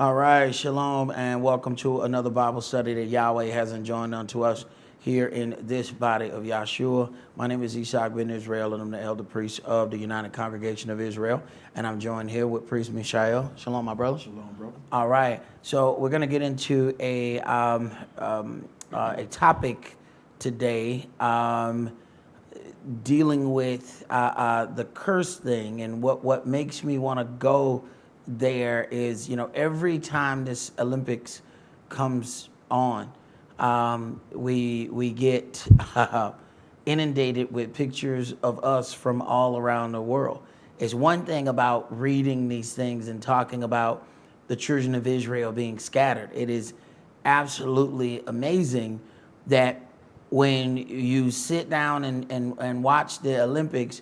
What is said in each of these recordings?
All right, shalom, and welcome to another Bible study that Yahweh has enjoined unto us here in this body of Yahshua. My name is Esaac ben Israel, and I'm the elder priest of the United Congregation of Israel, and I'm joined here with Priest Mishael. Shalom, my brother. Shalom, bro. All right, so we're going to get into a topic today dealing with the curse thing, and what makes me want to go there is, every time this Olympics comes on, we get inundated with pictures of us from all around the world. It's one thing about reading these things and talking about the children of Israel being scattered. It is absolutely amazing that when you sit down and watch the Olympics,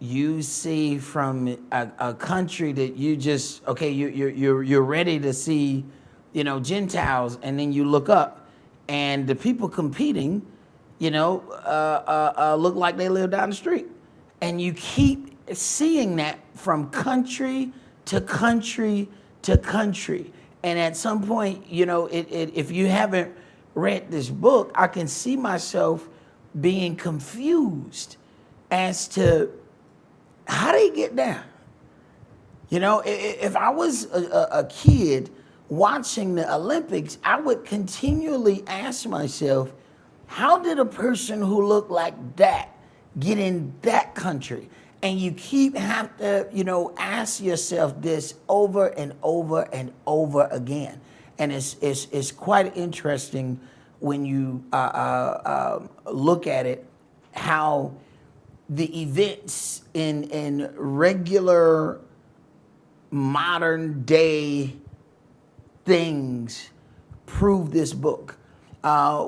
you see from a country that you just, okay, you're ready to see, Gentiles, and then you look up and the people competing, look like they live down the street. And you keep seeing that from country to country to country. And at some point, if you haven't read this book, I can see myself being confused as to how they get down. If I was a kid watching the Olympics, I would continually ask myself, how did a person who looked like that get in that country? And you have to, ask yourself this over and over and over again. And it's quite interesting when you look at it, how the events in regular modern day things prove this book.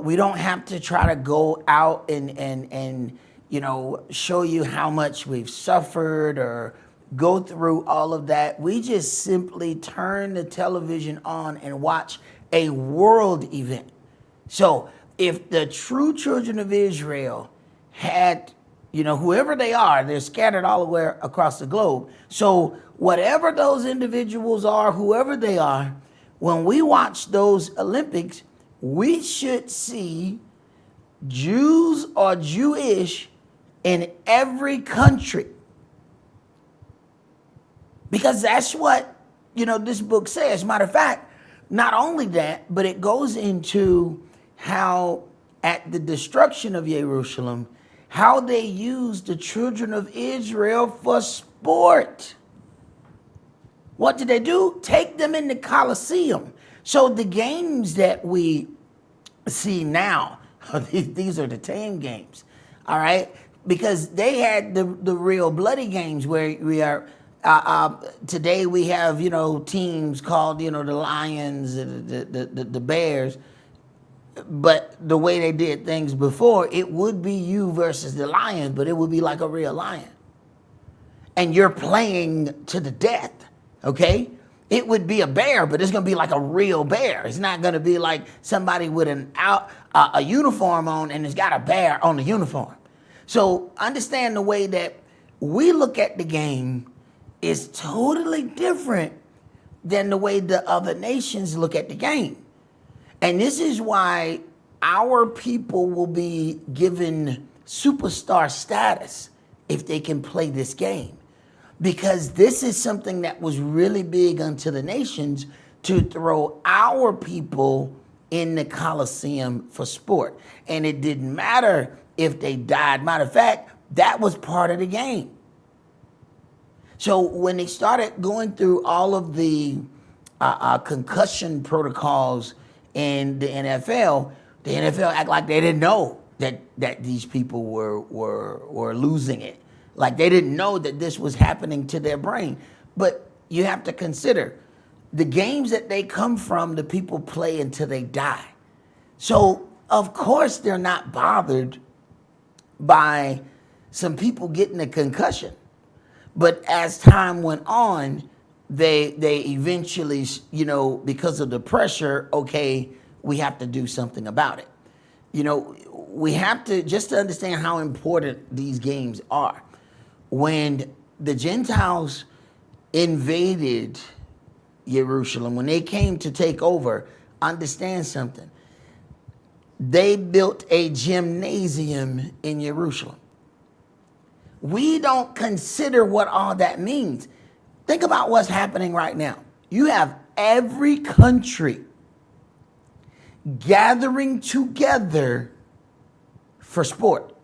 We don't have to try to go out and show you how much we've suffered or go through all of that. We just simply turn the television on and watch a world event. So if the true children of Israel had, whoever they are, they're scattered all the way across the globe. So whatever those individuals are, whoever they are, when we watch those Olympics, we should see Jews or Jewish in every country. Because that's what, this book says. Matter of fact, not only that, but it goes into how at the destruction of Jerusalem, how they used the children of Israel for sport. What did they do? Take them in the Colosseum. So the games that we see now, these are the tame games, all right? Because they had the real bloody games where we are, today we have, teams called, the Lions, the Bears. But the way they did things before, it would be you versus the Lions, but it would be like a real lion. And you're playing to the death, okay? It would be a bear, but it's going to be like a real bear. It's not going to be like somebody with a uniform on and it's got a bear on the uniform. So understand the way that we look at the game is totally different than the way the other nations look at the game. And this is why our people will be given superstar status if they can play this game. Because this is something that was really big unto the nations, to throw our people in the Colosseum for sport. And it didn't matter if they died. Matter of fact, that was part of the game. So when they started going through all of the concussion protocols in the NFL act like they didn't know that these people were losing it. Like they didn't know that this was happening to their brain. But you have to consider the games that they come from, the people play until they die. So of course they're not bothered by some people getting a concussion. But as time went on, they eventually, because of the pressure, okay, we have to do something about it. We have to just to understand how important these games are. When the Gentiles invaded Jerusalem, when they came to take over, understand something. They built a gymnasium in Jerusalem. We don't consider what all that means. Think about what's happening right now. You have every country gathering together for sport.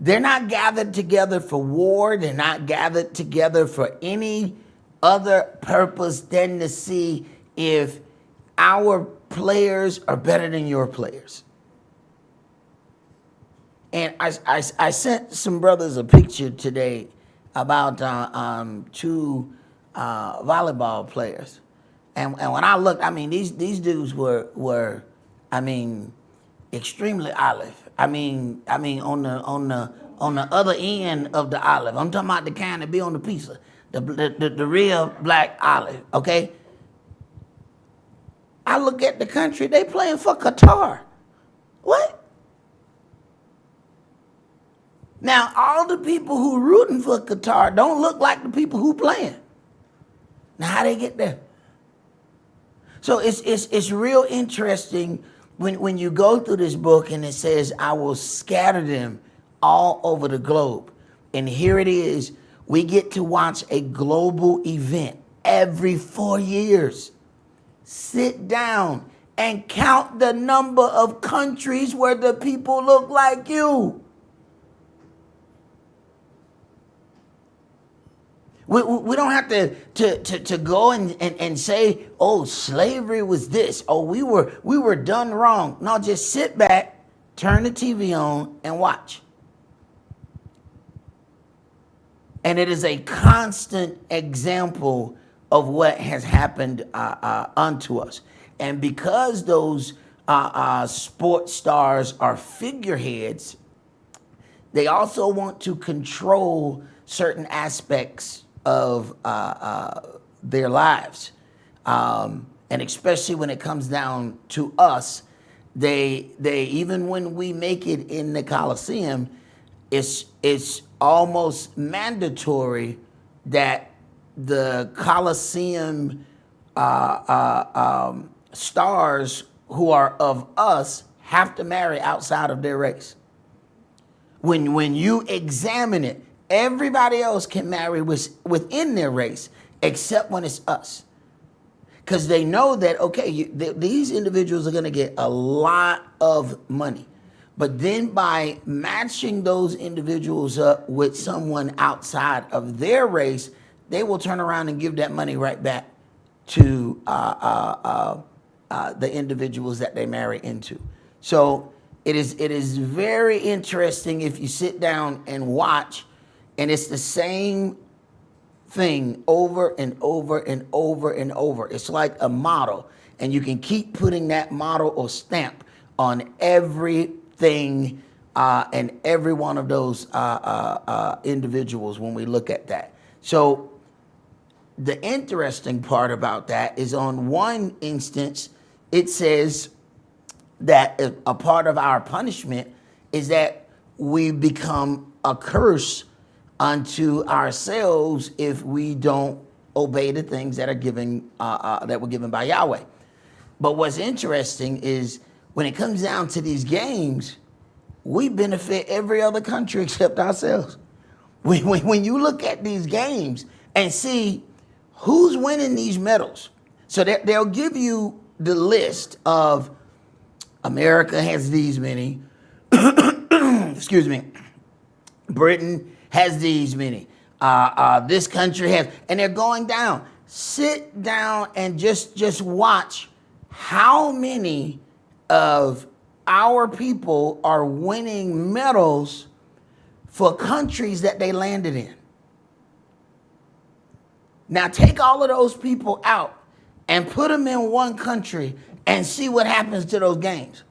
They're not gathered together for war. They're not gathered together for any other purpose than to see if our players are better than your players. And I sent some brothers a picture today about two volleyball players. And when I looked, I mean, these dudes were extremely olive. I mean on the other end of the olive. I'm talking about the kind that be on the pizza, the real black olive. Okay. I look at the country, they playing for Qatar. What? Now, all the people who rooting for Qatar don't look like the people who playing. Now, how they get there? So it's real interesting when you go through this book and it says, I will scatter them all over the globe. And here it is. We get to watch a global event every 4 years. Sit down and count the number of countries where the people look like you. We don't have to go and say, oh, slavery was this. Oh, we were done wrong. No, just sit back, turn the TV on, and watch. And it is a constant example of what has happened unto us. And because those sports stars are figureheads, they also want to control certain aspects of their lives. And especially when it comes down to us, they even when we make it in the Coliseum, it's almost mandatory that the Coliseum stars who are of us have to marry outside of their race. When you examine it, everybody else can marry within their race, except when it's us. Because they know that, okay, these individuals are going to get a lot of money. But then by matching those individuals up with someone outside of their race, they will turn around and give that money right back to the individuals that they marry into. So it is very interesting if you sit down and watch, and it's the same thing over and over and over and over. It's like a model, and you can keep putting that model or stamp on everything and every one of those individuals when we look at that. So the interesting part about that is, on one instance, it says that a part of our punishment is that we become a curse unto ourselves if we don't obey the things that are given that were given by Yahweh. But what's interesting is when it comes down to these games, we benefit every other country except ourselves. When you look at these games and see who's winning these medals, so they'll give you the list of America has these many, excuse me, Britain has these many, this country has, and they're going down. Sit down and just watch how many of our people are winning medals for countries that they landed in. Now take all of those people out and put them in one country and see what happens to those games.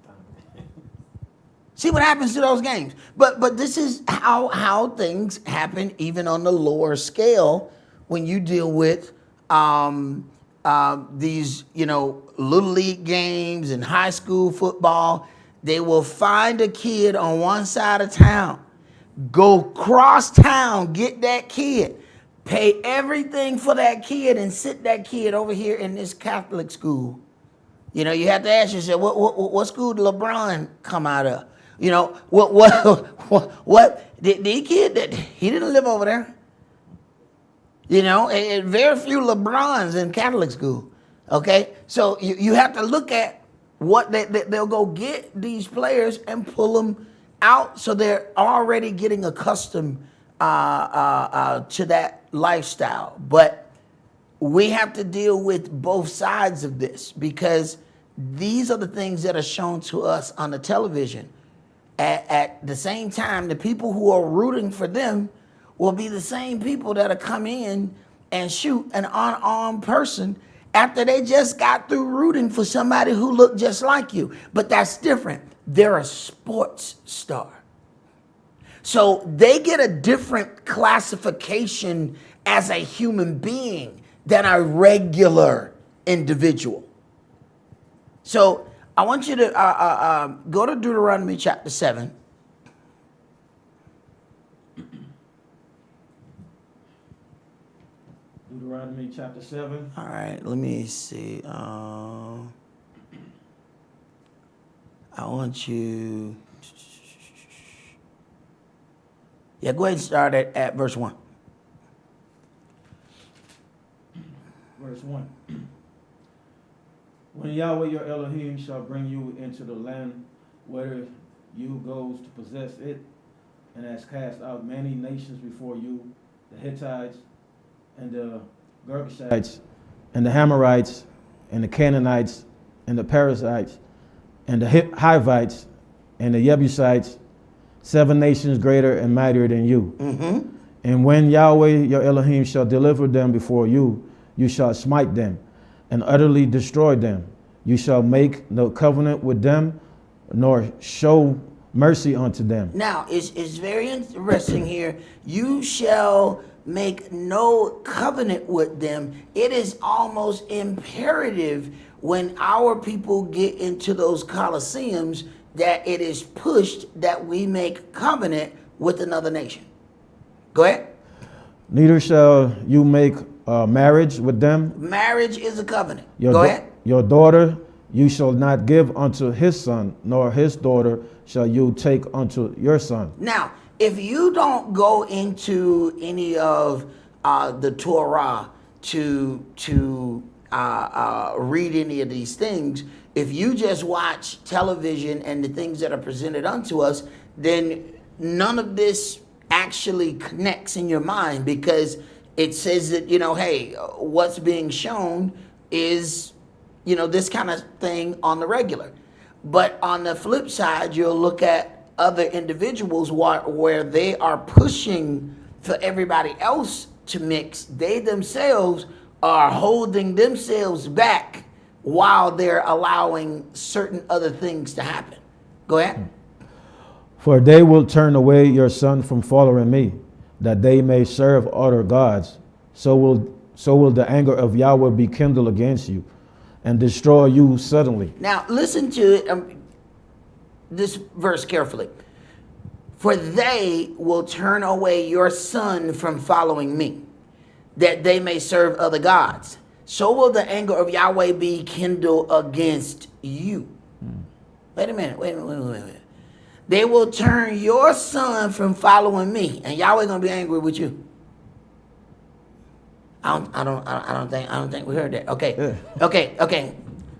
See what happens to those games. But this is how things happen even on the lower scale when you deal with these, little league games and high school football. They will find a kid on one side of town, go cross town, get that kid, pay everything for that kid and sit that kid over here in this Catholic school. You know, you have to ask yourself, what school did LeBron come out of? You know, what the kid that he didn't live over there. You know, and very few LeBrons in Catholic school. Okay, so you have to look at what they'll go get these players and pull them out, so they're already getting accustomed to that lifestyle. But we have to deal with both sides of this, because these are the things that are shown to us on the television. At the same time, the people who are rooting for them will be the same people that'll come in and shoot an unarmed person after they just got through rooting for somebody who looked just like you. But that's different. They're a sports star. So they get a different classification as a human being than a regular individual. So I want you to go to Deuteronomy chapter 7. Deuteronomy chapter 7. All right, let me see. I want you. Yeah, go ahead and start at verse 1. Verse 1. When Yahweh your Elohim shall bring you into the land where you goes to possess it, and has cast out many nations before you, the Hittites, and the Girgashites, and the Hamorites, and the Canaanites, and the Perizzites, and the Hivites, and the Jebusites, 7 nations greater and mightier than you. Mm-hmm. And when Yahweh your Elohim shall deliver them before you, you shall smite them and utterly destroy them. You shall make no covenant with them, nor show mercy unto them. Now, it's very interesting here. You shall make no covenant with them. It is almost imperative when our people get into those coliseums that it is pushed that we make covenant with another nation. Go ahead. Neither shall you make marriage with them. Marriage is a covenant. Go ahead. Your daughter you shall not give unto his son, nor his daughter shall you take unto your son. Now, if you don't go into any of the Torah to read any of these things, if you just watch television and the things that are presented unto us, then none of this actually connects in your mind, because it says that, hey, what's being shown is, this kind of thing on the regular. But on the flip side, you'll look at other individuals where they are pushing for everybody else to mix. They themselves are holding themselves back while they're allowing certain other things to happen. Go ahead. For they will turn away your son from following me, that they may serve other gods. So will the anger of Yahweh be kindled against you, and destroy you suddenly. Now listen to it, this verse carefully. For they will turn away your son from following me, that they may serve other gods. So will the anger of Yahweh be kindled against you. Wait a minute. They will turn your son from following me, and Yahweh gonna be angry with you. I don't think we heard that. Okay. Yeah. Okay.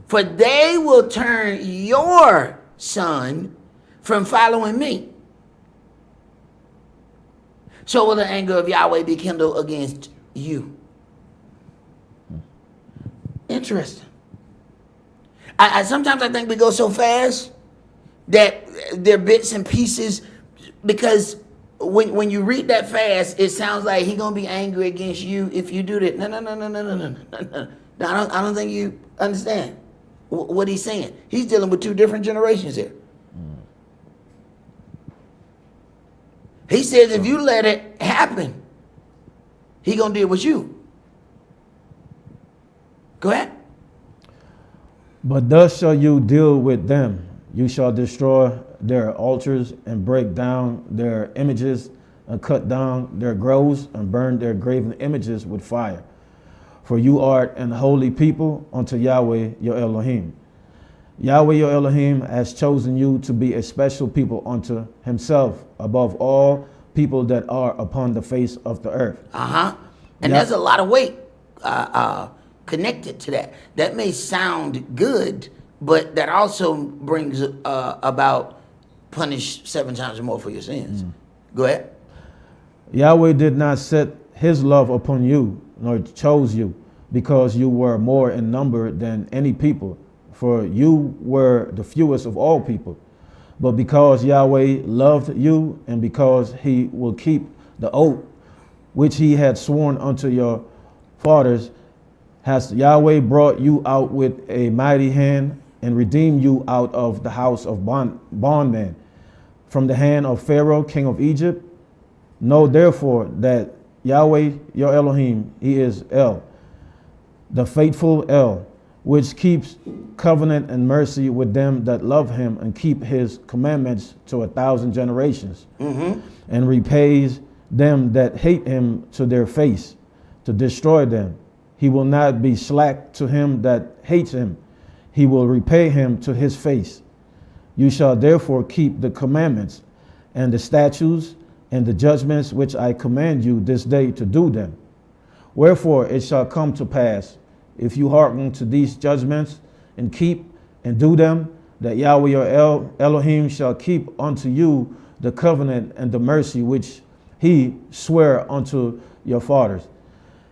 For they will turn your son from following me. So will the anger of Yahweh be kindled against you. Interesting. I sometimes I think we go so fast that they're bits and pieces, because when you read that fast, it sounds like he's gonna be angry against you if you do that. No. I don't think you understand what he's saying. He's dealing with 2 different generations here. He says if you let it happen, he gonna deal with you. Go ahead. But thus shall you deal with them. You shall destroy their altars and break down their images and cut down their groves and burned their graven images with fire. For you art an holy people unto Yahweh your Elohim. Yahweh your Elohim has chosen you to be a special people unto himself above all people that are upon the face of the earth. And there's a lot of weight connected to that. That may sound good, but that also brings about punish 7 times more for your sins. Go ahead. Yahweh did not set his love upon you, nor chose you, because you were more in number than any people, for you were the fewest of all people. But because Yahweh loved you, and because he will keep the oath which he had sworn unto your fathers, has Yahweh brought you out with a mighty hand, and redeemed you out of the house of bondmen, from the hand of Pharaoh, king of Egypt. Know therefore that Yahweh your Elohim, he is El, the faithful El, which keeps covenant and mercy with them that love him and keep his commandments to 1,000 generations, and repays them that hate him to their face, to destroy them. He will not be slack to him that hates him. He will repay him to his face. You shall therefore keep the commandments and the statutes and the judgments which I command you this day to do them. Wherefore it shall come to pass, if you hearken to these judgments and keep and do them, that Yahweh your Elohim shall keep unto you the covenant and the mercy which he sware unto your fathers.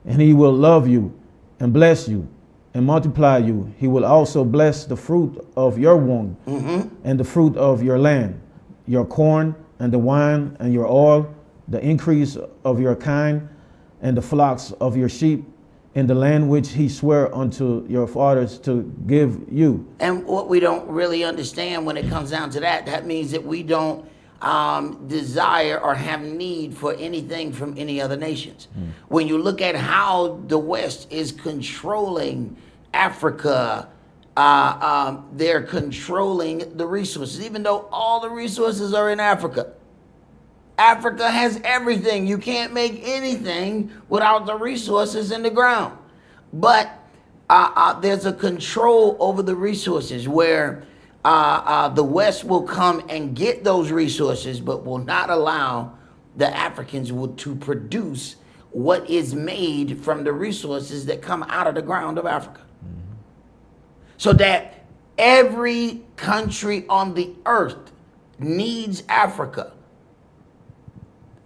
And he will love you and bless you and multiply you. He will also bless the fruit of your womb and the fruit of your land, your corn and the wine and your oil, the increase of your kind and the flocks of your sheep, in the land which he sware unto your fathers to give you. And what we don't really understand when it comes down to that, that means that we don't desire or have need for anything from any other nations. When you look at how the West is controlling Africa, they're controlling the resources, even though all the resources are in Africa. Africa has everything. You can't make anything without the resources in the ground. But there's a control over the resources where the West will come and get those resources, but will not allow the Africans to produce what is made from the resources that come out of the ground of Africa. So that every country on the earth needs Africa,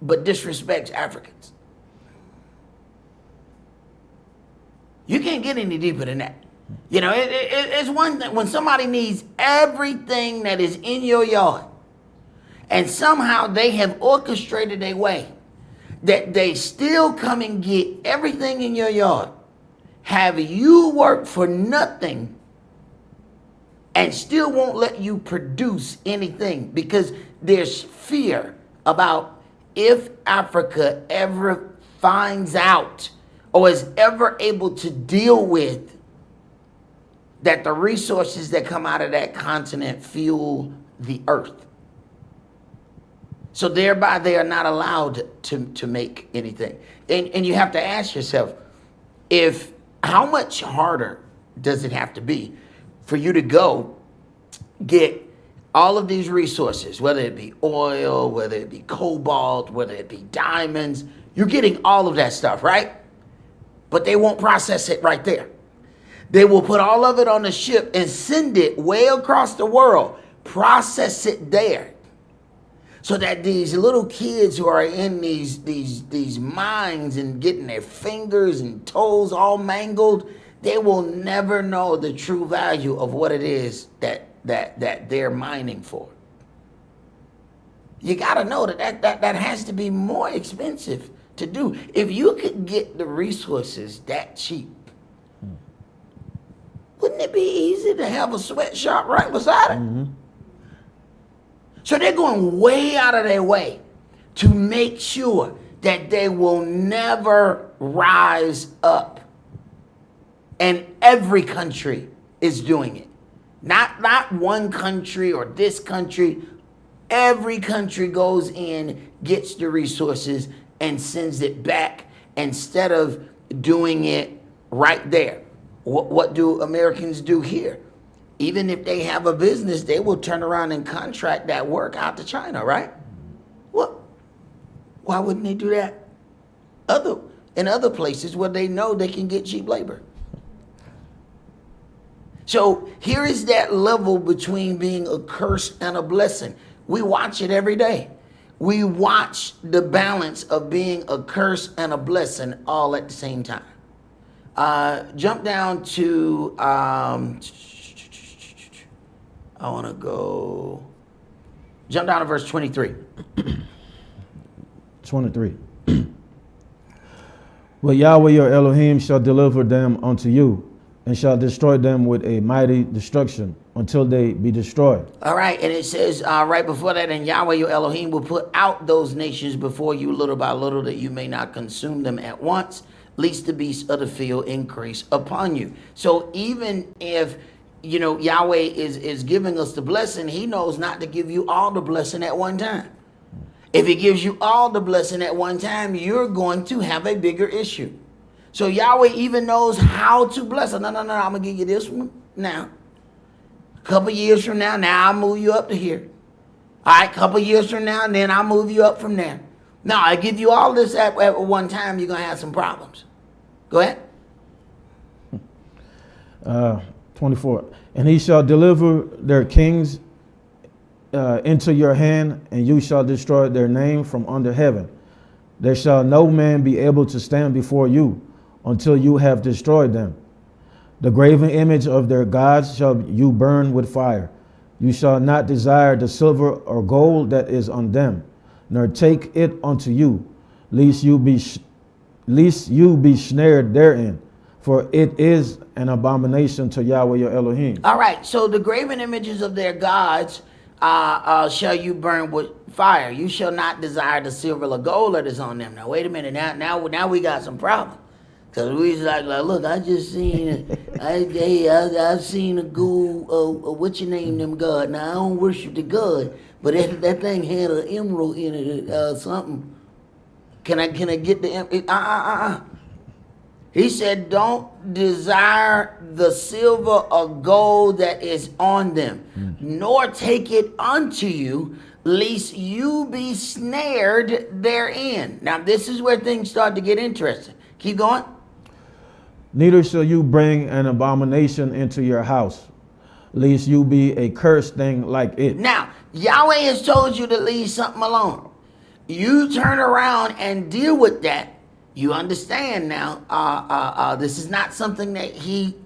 but disrespects Africans. You can't get any deeper than that. You know, it's one thing when somebody needs everything that is in your yard, and somehow they have orchestrated a way that they still come and get everything in your yard, have you work for nothing, and still won't let you produce anything because there's fear about if Africa ever finds out or is ever able to deal with that the resources that come out of that continent fuel the earth. So thereby they are not allowed to make anything. And you have to ask yourself, how much harder does it have to be for you to go get all of these resources, whether it be oil, whether it be cobalt, whether it be diamonds, you're getting all of that stuff, right? But they won't process it right there. They will put all of it on a ship and send it way across the world, process it there, so that these little kids who are in these mines and getting their fingers and toes all mangled, they will never know the true value of what it is that they're mining for. You got to know that has to be more expensive to do. If you could get the resources that cheap, wouldn't it be easy to have a sweatshop right beside it? So they're going way out of their way to make sure that they will never rise up. And every country is doing it. Not one country or this country. Every country goes in, gets the resources, and sends it back instead of doing it right there. What do Americans do here? Even if they have a business, they will turn around and contract that work out to China, right? What? Why wouldn't they do that? In other places where they know they can get cheap labor. So here is that level between being a curse and a blessing. We watch it every day. We watch the balance of being a curse and a blessing all at the same time. Jump down to, jump down to verse 23. 23. But Yahweh your Elohim shall deliver them unto you, and shall destroy them with a mighty destruction until they be destroyed. All right, and it says right before that, and Yahweh your Elohim will put out those nations before you little by little, that you may not consume them at once, lest the beasts of the field increase upon you. So even if, Yahweh is giving us the blessing, he knows not to give you all the blessing at one time. If he gives you all the blessing at one time, you're going to have a bigger issue. So Yahweh even knows how to bless. No, I'm going to give you this one now. A couple years from now, I'll move you up to here. All right, a couple years from now, and then I'll move you up from there. Now, I give you all this at one time, you're going to have some problems. Go ahead. 24. And he shall deliver their kings into your hand, and you shall destroy their name from under heaven. There shall no man be able to stand before you until you have destroyed them. The graven image of their gods shall you burn with fire. You shall not desire the silver or gold that is on them, nor take it unto you, lest you be snared therein. For it is an abomination to Yahweh your Elohim. All right, so the graven images of their gods shall you burn with fire. You shall not desire the silver or gold that is on them. Now, wait a minute. Now we got some problems. Because we like, look, I just seen, I've seen a gold, what you name them God. Now, I don't worship the God, but that thing had an emerald in it, something. Can I get the, He said, don't desire the silver or gold that is on them, nor take it unto you, lest you be snared therein. Now, this is where things start to get interesting. Keep going. Neither shall you bring an abomination into your house, lest you be a cursed thing like it. Now, Yahweh has told you to leave something alone. You turn around and deal with that. You understand now, this is not something that he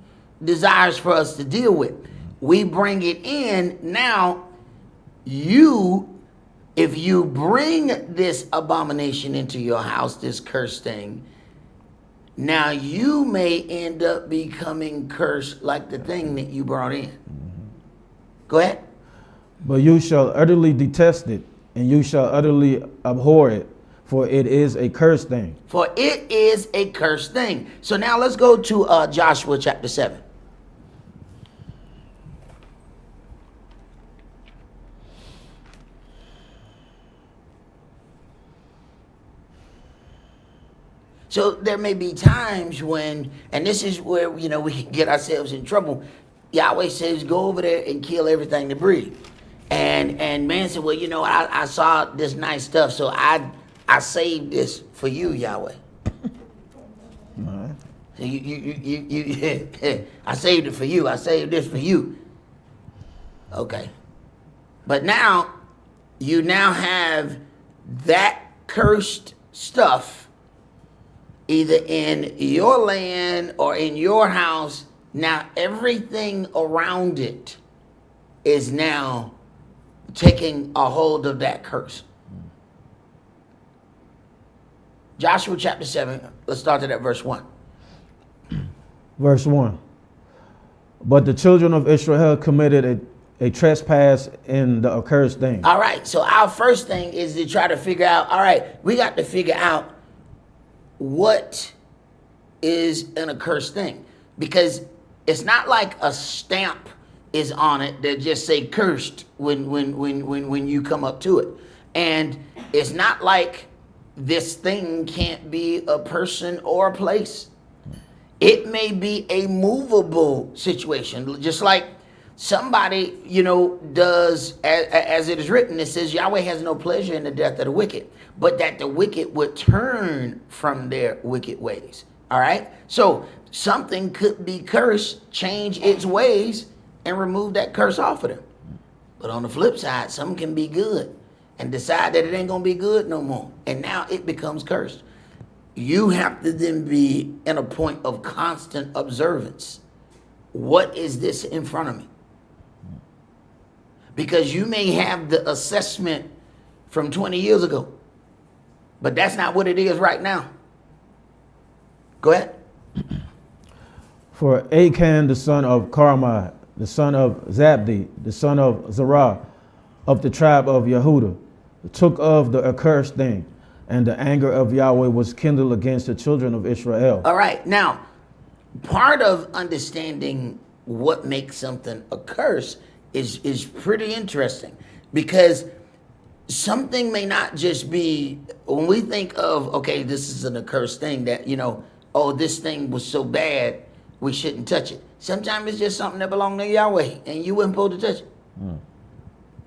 desires for us to deal with. We bring it in. Now, if you bring this abomination into your house, this cursed thing, now you may end up becoming cursed like the thing that you brought in. Go ahead. But you shall utterly detest it, and you shall utterly abhor it, for it is a cursed thing. For it is a cursed thing. So now let's go to Joshua chapter 7. So there may be times when, and this is where, we can get ourselves in trouble. Yahweh says, go over there and kill everything that breathes. And man said, well, I saw this nice stuff, so I saved this for you, Yahweh. Right. So you I saved it for you. I saved this for you. Okay. But now, you now have that cursed stuff either in your land or in your house. Now everything around it is now taking a hold of that curse. Joshua chapter 7, let's start at verse 1. Verse 1. But the children of Israel committed a trespass in the accursed thing. All right, so our first thing is to try to figure out, all right, we got to figure out what is an accursed thing. Because it's not like a stamp is on it that just say cursed when you come up to it. And it's not like this thing can't be a person or a place. It may be a movable situation, just like somebody, does, as it is written, it says Yahweh has no pleasure in the death of the wicked, but that the wicked would turn from their wicked ways. All right? So something could be cursed, change its ways, and remove that curse off of them. But on the flip side, some can be good and decide that it ain't going to be good no more. And now it becomes cursed. You have to then be in a point of constant observance. What is this in front of me? Because you may have the assessment from 20 years ago, but that's not what it is right now. Go ahead. For Achan, the son of Carmi, the son of Zabdi, the son of Zerah, of the tribe of Yehudah, took of the accursed thing, and the anger of Yahweh was kindled against the children of Israel. All right. Now, part of understanding what makes something a curse is pretty interesting, because something may not just be, when we think of, okay, this is an accursed thing that, oh, this thing was so bad, we shouldn't touch it. Sometimes it's just something that belongs to Yahweh, and you weren't supposed to touch it.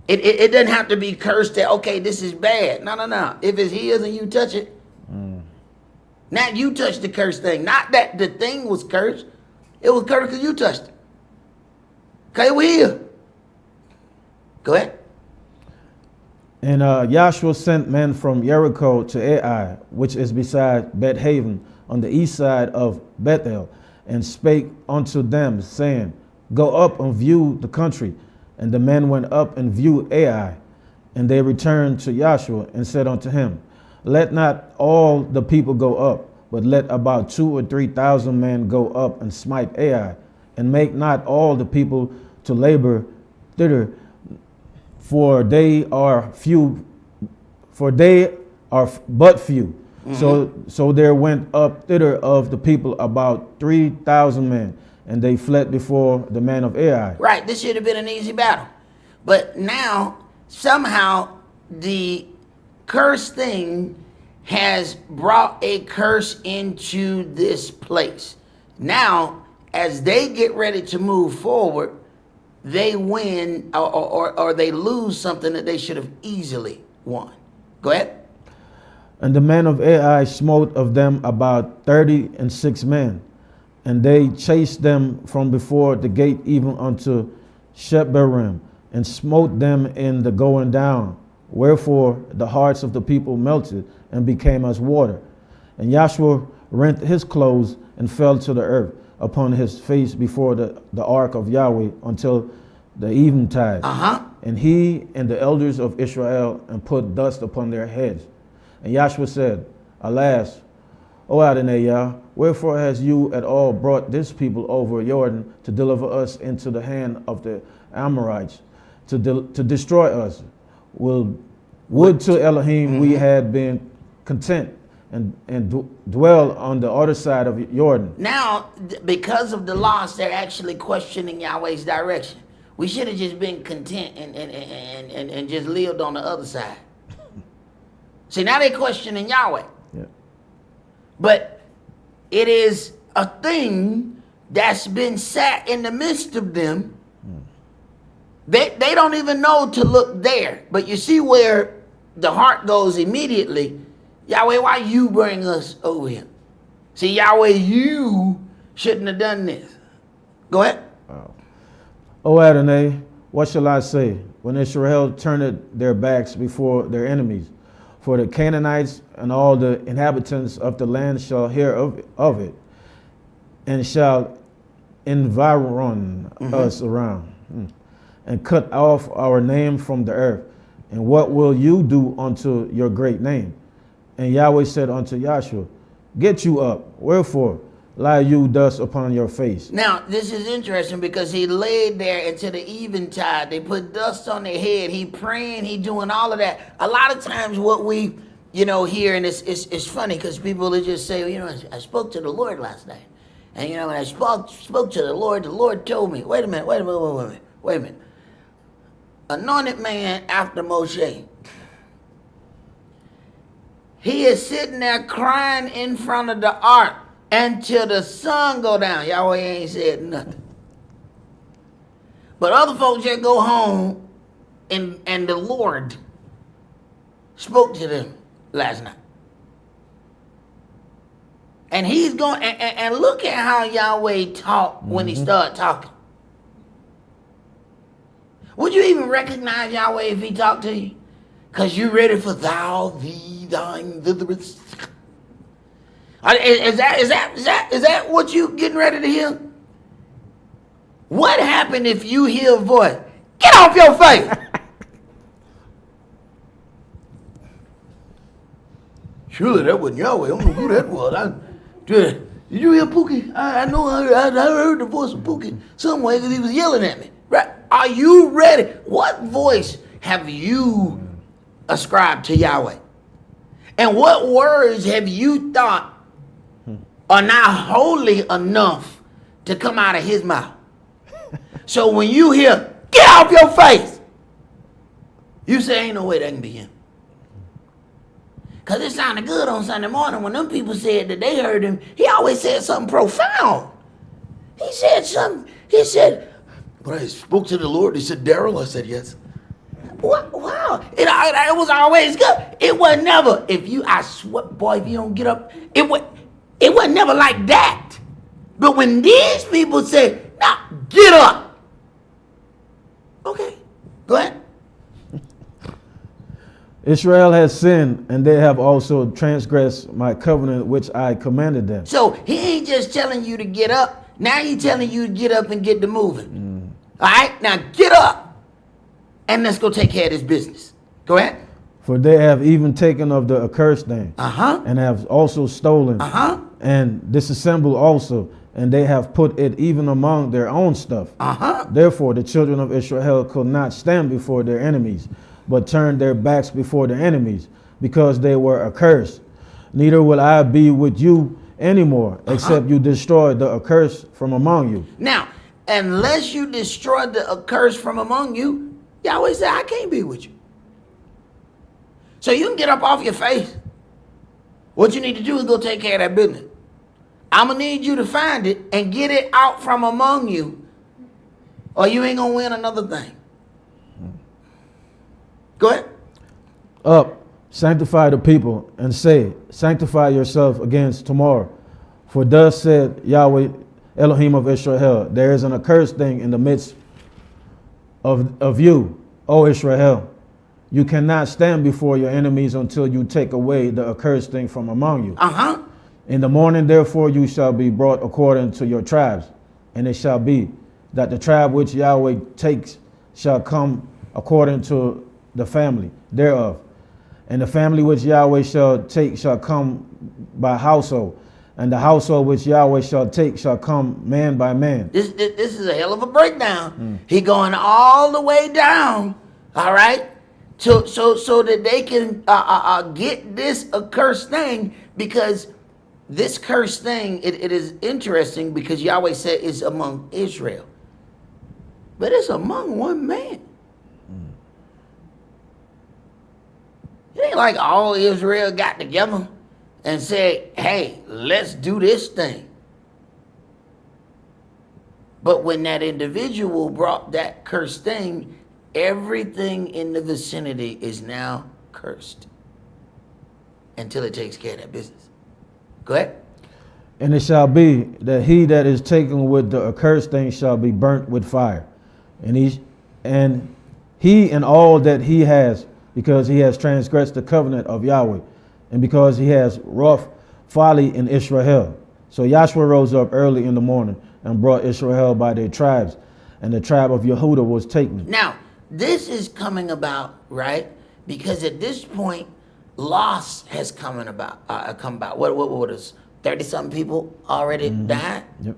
It doesn't have to be cursed that, okay, this is bad. No. If it's his and you touch it, now you touched the cursed thing. Not that the thing was cursed. It was cursed because you touched it. Okay, we're here. Go ahead. And Joshua sent men from Jericho to Ai, which is beside Beth-haven, on the east side of Bethel, and spake unto them, saying, Go up and view the country. And the men went up and viewed Ai. And they returned to Joshua and said unto him, Let not all the people go up, but let about 2,000 or 3,000 men go up and smite Ai, and make not all the people to labor thither, for they are few, for they are but few. So there went up thither of the people about 3,000 men, and they fled before the men of Ai. Right, this should have been an easy battle. But now, somehow, the cursed thing has brought a curse into this place. Now, as they get ready to move forward, they win or they lose something that they should have easily won. Go ahead. And the men of Ai smote of them about 36 men, and they chased them from before the gate even unto Shebarim, and smote them in the going down. Wherefore the hearts of the people melted and became as water. And Joshua rent his clothes and fell to the earth upon his face before the ark of Yahweh until the eventide. And he and the elders of Israel and put dust upon their heads. And Joshua said, Alas, O Adonai Yah, wherefore has you at all brought this people over Jordan to deliver us into the hand of the Amorites, to destroy us? Would to Elohim we had been content and dwell on the other side of Jordan. Now, because of the loss, they're actually questioning Yahweh's direction. We should have just been content and just lived on the other side. See, now they're questioning Yahweh. Yeah. But it is a thing that's been sat in the midst of them. They don't even know to look there. But you see where the heart goes immediately. Yahweh, why you bring us over here? See, Yahweh, you shouldn't have done this. Go ahead. O Adonai, what shall I say when Israel turned their backs before their enemies? For the Canaanites and all the inhabitants of the land shall hear of it, and shall environ us around, and cut off our name from the earth. And what will you do unto your great name? And Yahweh said unto Joshua, Get you up, wherefore lie you thus upon your face? Now, this is interesting because he laid there until the eventide. They put dust on their head. He praying, he doing all of that. A lot of times what we, hear, and it's funny because people will just say, I spoke to the Lord last night. And, when I spoke to the Lord told me, wait a minute. Wait a minute. Anointed man after Moshe. He is sitting there crying in front of the ark until the sun go down. Yahweh ain't said nothing. But other folks just go home and the Lord spoke to them last night. And he's going, and look at how Yahweh talked when he started talking. Would you even recognize Yahweh if he talked to you? Because you ready for thou, thee, thine, thitherest. Is that what you getting ready to hear? What happened if you hear a voice? Get off your face! Surely that wasn't Yahweh. I don't know who that was. Did you hear Pookie? I know I heard the voice of Pookie somewhere because he was yelling at me. Right? Are you ready? What voice have you ascribed to Yahweh? And what words have you thought are not holy enough to come out of his mouth? So when you hear, get off your face, you say, ain't no way that can be him. Because it sounded good on Sunday morning when them people said that they heard him. He always said something profound. He said something. He said, but I spoke to the Lord. He said, Daryl. I said, yes. What? Wow. It was always good. It was never, I swear, boy, if you don't get up, it was never like that. But when these people say, now get up. Okay, go ahead. Israel has sinned, and they have also transgressed my covenant which I commanded them. So he ain't just telling you to get up. Now he's telling you to get up and get to moving. All right, now get up, and let's go take care of this business. Go ahead. For they have even taken of the accursed thing, and have also stolen, and disassembled also, and they have put it even among their own stuff. Therefore the children of Israel could not stand before their enemies, but turned their backs before their enemies, because they were accursed. Neither will I be with you anymore, except you destroy the accursed from among you. Now, unless you destroy the accursed from among you, Yahweh said, I can't be with you. So you can get up off your face. What you need to do is go take care of that business. I'm going to need you to find it and get it out from among you, or you ain't going to win another thing. Go ahead. Up, sanctify the people, and say, sanctify yourself against tomorrow. For thus said Yahweh, Elohim of Israel, there is an accursed thing in the midst of you, O Israel. You cannot stand before your enemies until you take away the accursed thing from among you. In the morning, therefore, you shall be brought according to your tribes. And it shall be that the tribe which Yahweh takes shall come according to the family thereof. And the family which Yahweh shall take shall come by household. And the household which Yahweh shall take shall come man by man. This is a hell of a breakdown. He going all the way down, all right, so that they can get this accursed thing, because this cursed thing, it is interesting because Yahweh said it's among Israel. But it's among one man. It ain't like all Israel got together and said, hey, let's do this thing. But when that individual brought that cursed thing, everything in the vicinity is now cursed until it takes care of that business. Go ahead. And it shall be that he that is taken with the accursed thing shall be burnt with fire. And he and all that he has, because he has transgressed the covenant of Yahweh, and because he has wrought folly in Israel. So Yahshua rose up early in the morning and brought Israel by their tribes, and the tribe of Yehudah was taken. Now, this is coming about, right? Because at this point, loss has come about. What is 30-something people already died? Yep.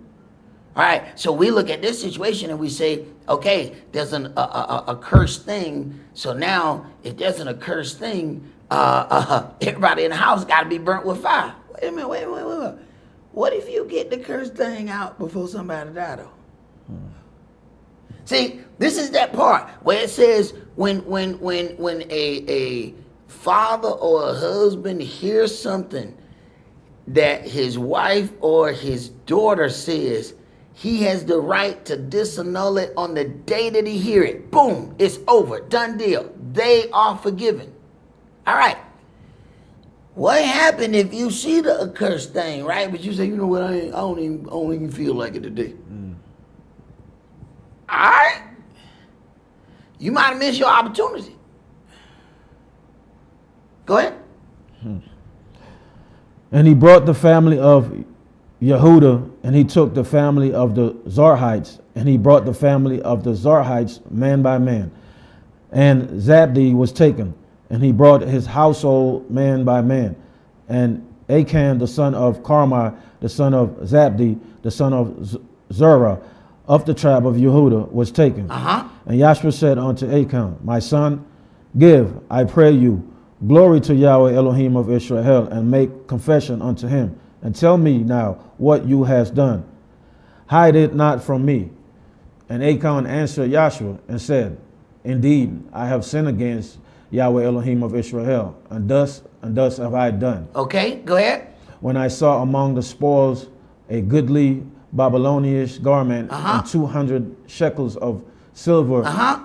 All right, so we look at this situation and we say, okay, there's a cursed thing. So now, if there's an accursed thing, everybody in the house got to be burnt with fire. Wait a minute. What if you get the cursed thing out before somebody died, though? See, this is that part where it says when a father or a husband hears something that his wife or his daughter says, he has the right to disannul it on the day that he hear it. Boom, it's over, done deal. They are forgiven. All right. What happened if you see the accursed thing, right? But you say, you know what, I don't even feel like it today. All right. You might have missed your opportunity. Go ahead. And he brought the family of Yehuda, and he took the family of the Zarhites, and he brought the family of the Zarhites man by man. And Zabdi was taken, and he brought his household man by man. And Achan, the son of Carmi, the son of Zabdi, the son of Zerah, of the tribe of Yehuda, was taken. And Yahshua said unto Achan, my son, give, I pray you, glory to Yahweh Elohim of Israel, and make confession unto him, and tell me now what you hast done. Hide it not from me. And Achan answered Yahshua and said, indeed, I have sinned against Yahweh Elohim of Israel, and thus have I done. Okay, go ahead. When I saw among the spoils a goodly Babylonish garment and 200 shekels of silver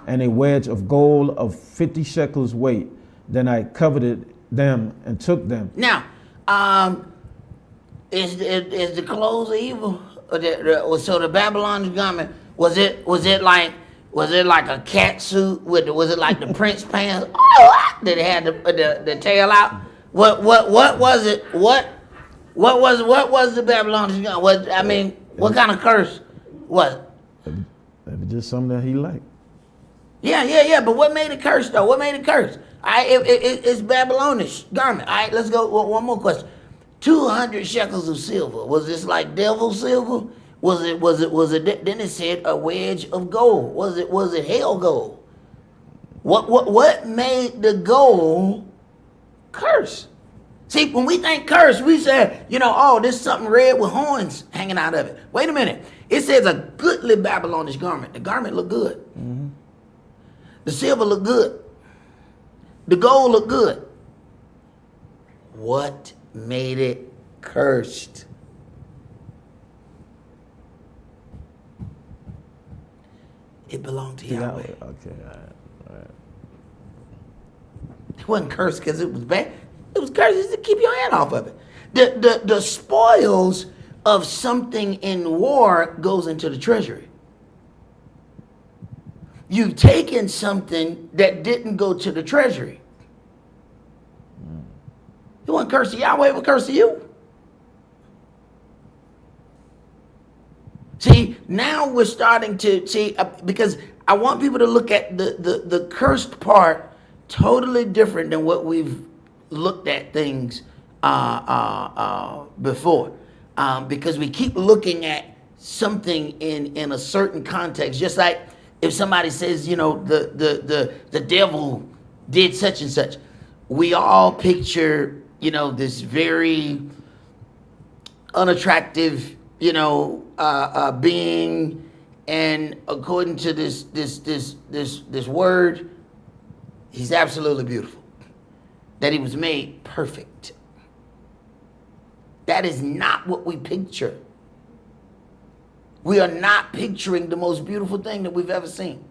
and a wedge of gold of 50 shekels weight, then I coveted them and took them. Now, is the clothes evil? So the Babylonian garment, was it like a cat suit was it like the Prince pants that had the tail out? What was it? What was the Babylonian garment? What kind of curse was it? Maybe just something that he liked. Yeah. But what made it curse though? What made it curse? It's Babylonish garment. All right, let's go. One more question. 200 shekels of silver. Was this like devil silver? Was it? Then it said a wedge of gold. Was it hell gold? What made the gold curse? See, when we think curse, we say, this is something red with horns hanging out of it. Wait a minute. It says a goodly Babylonish garment. The garment looked good. Mm-hmm. The silver looked good. The gold looked good. What made it cursed? It belonged to Yahweh. Okay, all right. It wasn't cursed because it was bad. It was cursed just to keep your hand off of it. The spoils of something in war goes into the treasury. You've taken something that didn't go to the treasury. It wasn't cursed to Yahweh, it was cursed to you. See, now we're starting to see, because I want people to look at the cursed part totally different than what we've looked at things before. Because we keep looking at something in a certain context, just like if somebody says, the devil did such and such, we all picture, this very unattractive, being, and according to this word, he's absolutely beautiful. That he was made perfect. That is not what we picture. We are not picturing the most beautiful thing that we've ever seen.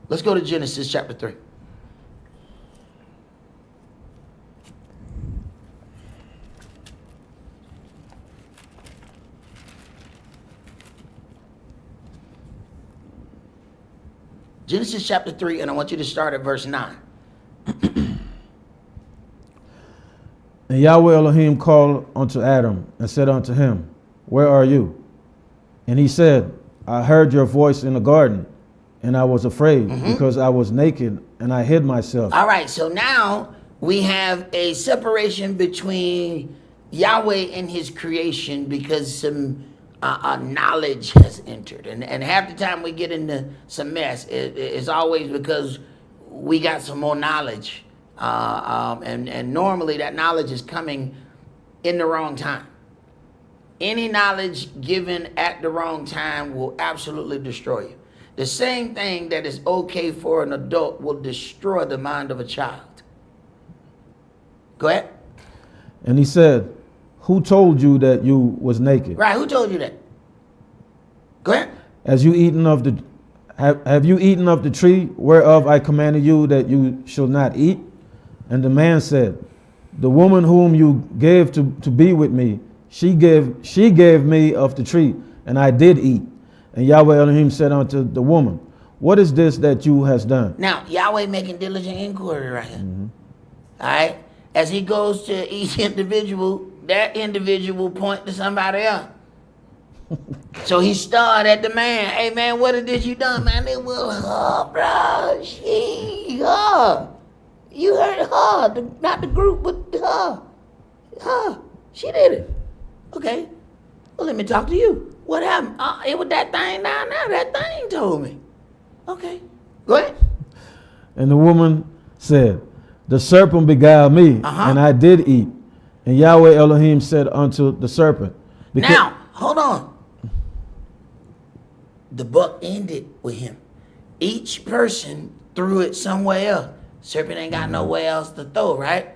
Let's go to Genesis chapter 3. Genesis chapter 3, and I want you to start at verse 9. And Yahweh Elohim called unto Adam and said unto him, where are you? And he said, I heard your voice in the garden, and I was afraid because I was naked and I hid myself. All right, so now we have a separation between Yahweh and his creation because some knowledge has entered. And half the time we get into some mess, it's always because we got some more knowledge. And normally that knowledge is coming in the wrong time. Any knowledge given at the wrong time will absolutely destroy you. The same thing that is okay for an adult will destroy the mind of a child. Go ahead. And he said, who told you that you was naked? Right, who told you that? Go ahead. Have you eaten of the tree whereof I commanded you that you shall not eat? And the man said, the woman whom you gave to be with me, she gave me of the tree, and I did eat. And Yahweh Elohim said unto the woman, what is this that you has done? Now, Yahweh making diligent inquiry right here. All right? As he goes to each individual, that individual point to somebody else. So he started at the man. Hey, man, what is this you done, man? It was her, bro. Her. You heard her. Not the group, but her. Her. She did it. Okay. Well, let me talk to you. What happened? It was that thing down there. That thing told me. Okay. Go ahead. And the woman said, the serpent beguiled me, and I did eat. And Yahweh Elohim said unto the serpent. Now, hold on. The book ended with him. Each person threw it somewhere else. Serpent ain't got nowhere else to throw, right?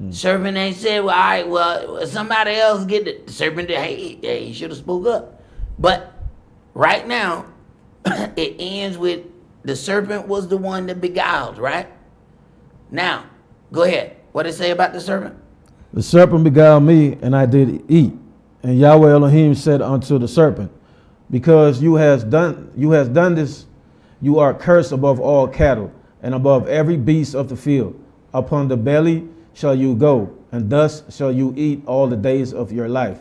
Serpent ain't said, well, all right, well, somebody else get it. The serpent, hey, he should have spoke up. But right now, it ends with the serpent was the one that beguiled, right? Now, go ahead. What did it say about the serpent? The serpent beguiled me, and I did eat. And Yahweh Elohim said unto the serpent, because you has done this, you are cursed above all cattle, and above every beast of the field. Upon the belly shall you go, and thus shall you eat all the days of your life.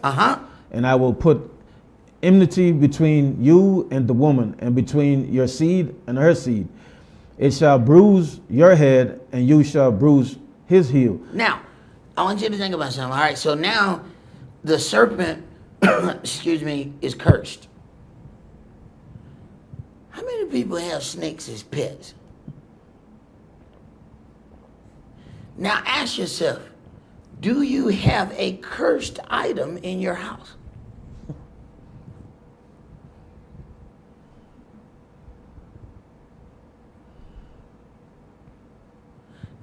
And I will put enmity between you and the woman, and between your seed and her seed. It shall bruise your head, and you shall bruise his heel. Now, I want you to think about something. All right, so now the serpent, is cursed. How many people have snakes as pets? Now ask yourself, do you have a cursed item in your house?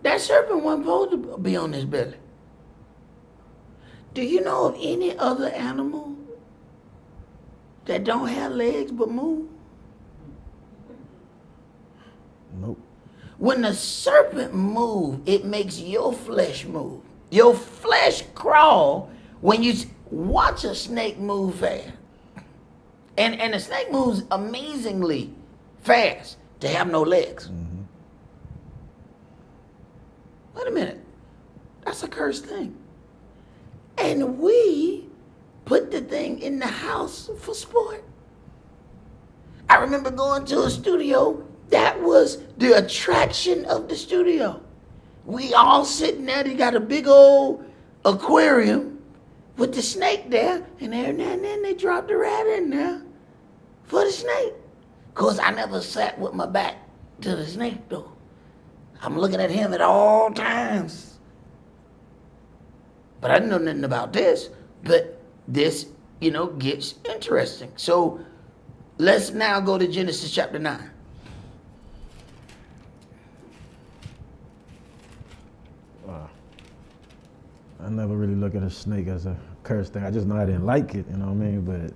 That serpent wasn't supposed to be on his belly. Do you know of any other animal that don't have legs but move? Nope. When the serpent moves, it makes your flesh move. Your flesh crawl when you watch a snake move fast. And the snake moves amazingly fast to have no legs. Wait a minute. That's a cursed thing. And we put the thing in the house for sport. I remember going to a studio. That was the attraction of the studio. We all sitting there. They got a big old aquarium with the snake there. And every now and then they drop the rat in there for the snake. Because I never sat with my back to the snake, though. I'm looking at him at all times. But I didn't know nothing about this. But this, gets interesting. So let's now go to Genesis chapter 9. I never really look at a snake as a curse thing. I just know I didn't like it, you know what I mean? But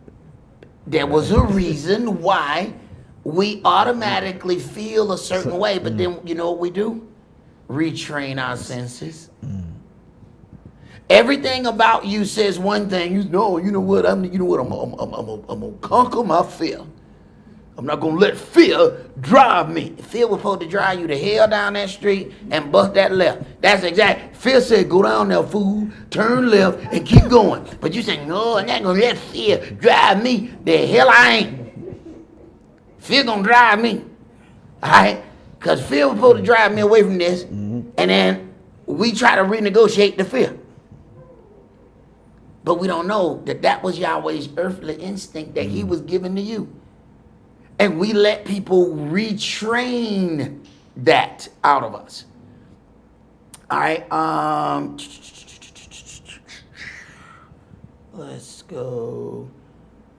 there was a reason why we automatically feel a certain way, but then you know what we do? Retrain our senses. Everything about you says one thing. You know what? I'm gonna conquer my fear. I'm not gonna let fear drive me. Fear was supposed to drive you to hell down that street and bust that left. That's exactly. Fear said, go down there, fool, turn left and keep going. But you say, no, I'm not gonna let fear drive me. The hell I ain't. Fear gonna drive me. All right? Because fear was supposed to drive me away from this. And then we try to renegotiate the fear. But we don't know that was Yahweh's earthly instinct that he was giving to you. And we let people retrain that out of us. All right. Let's go.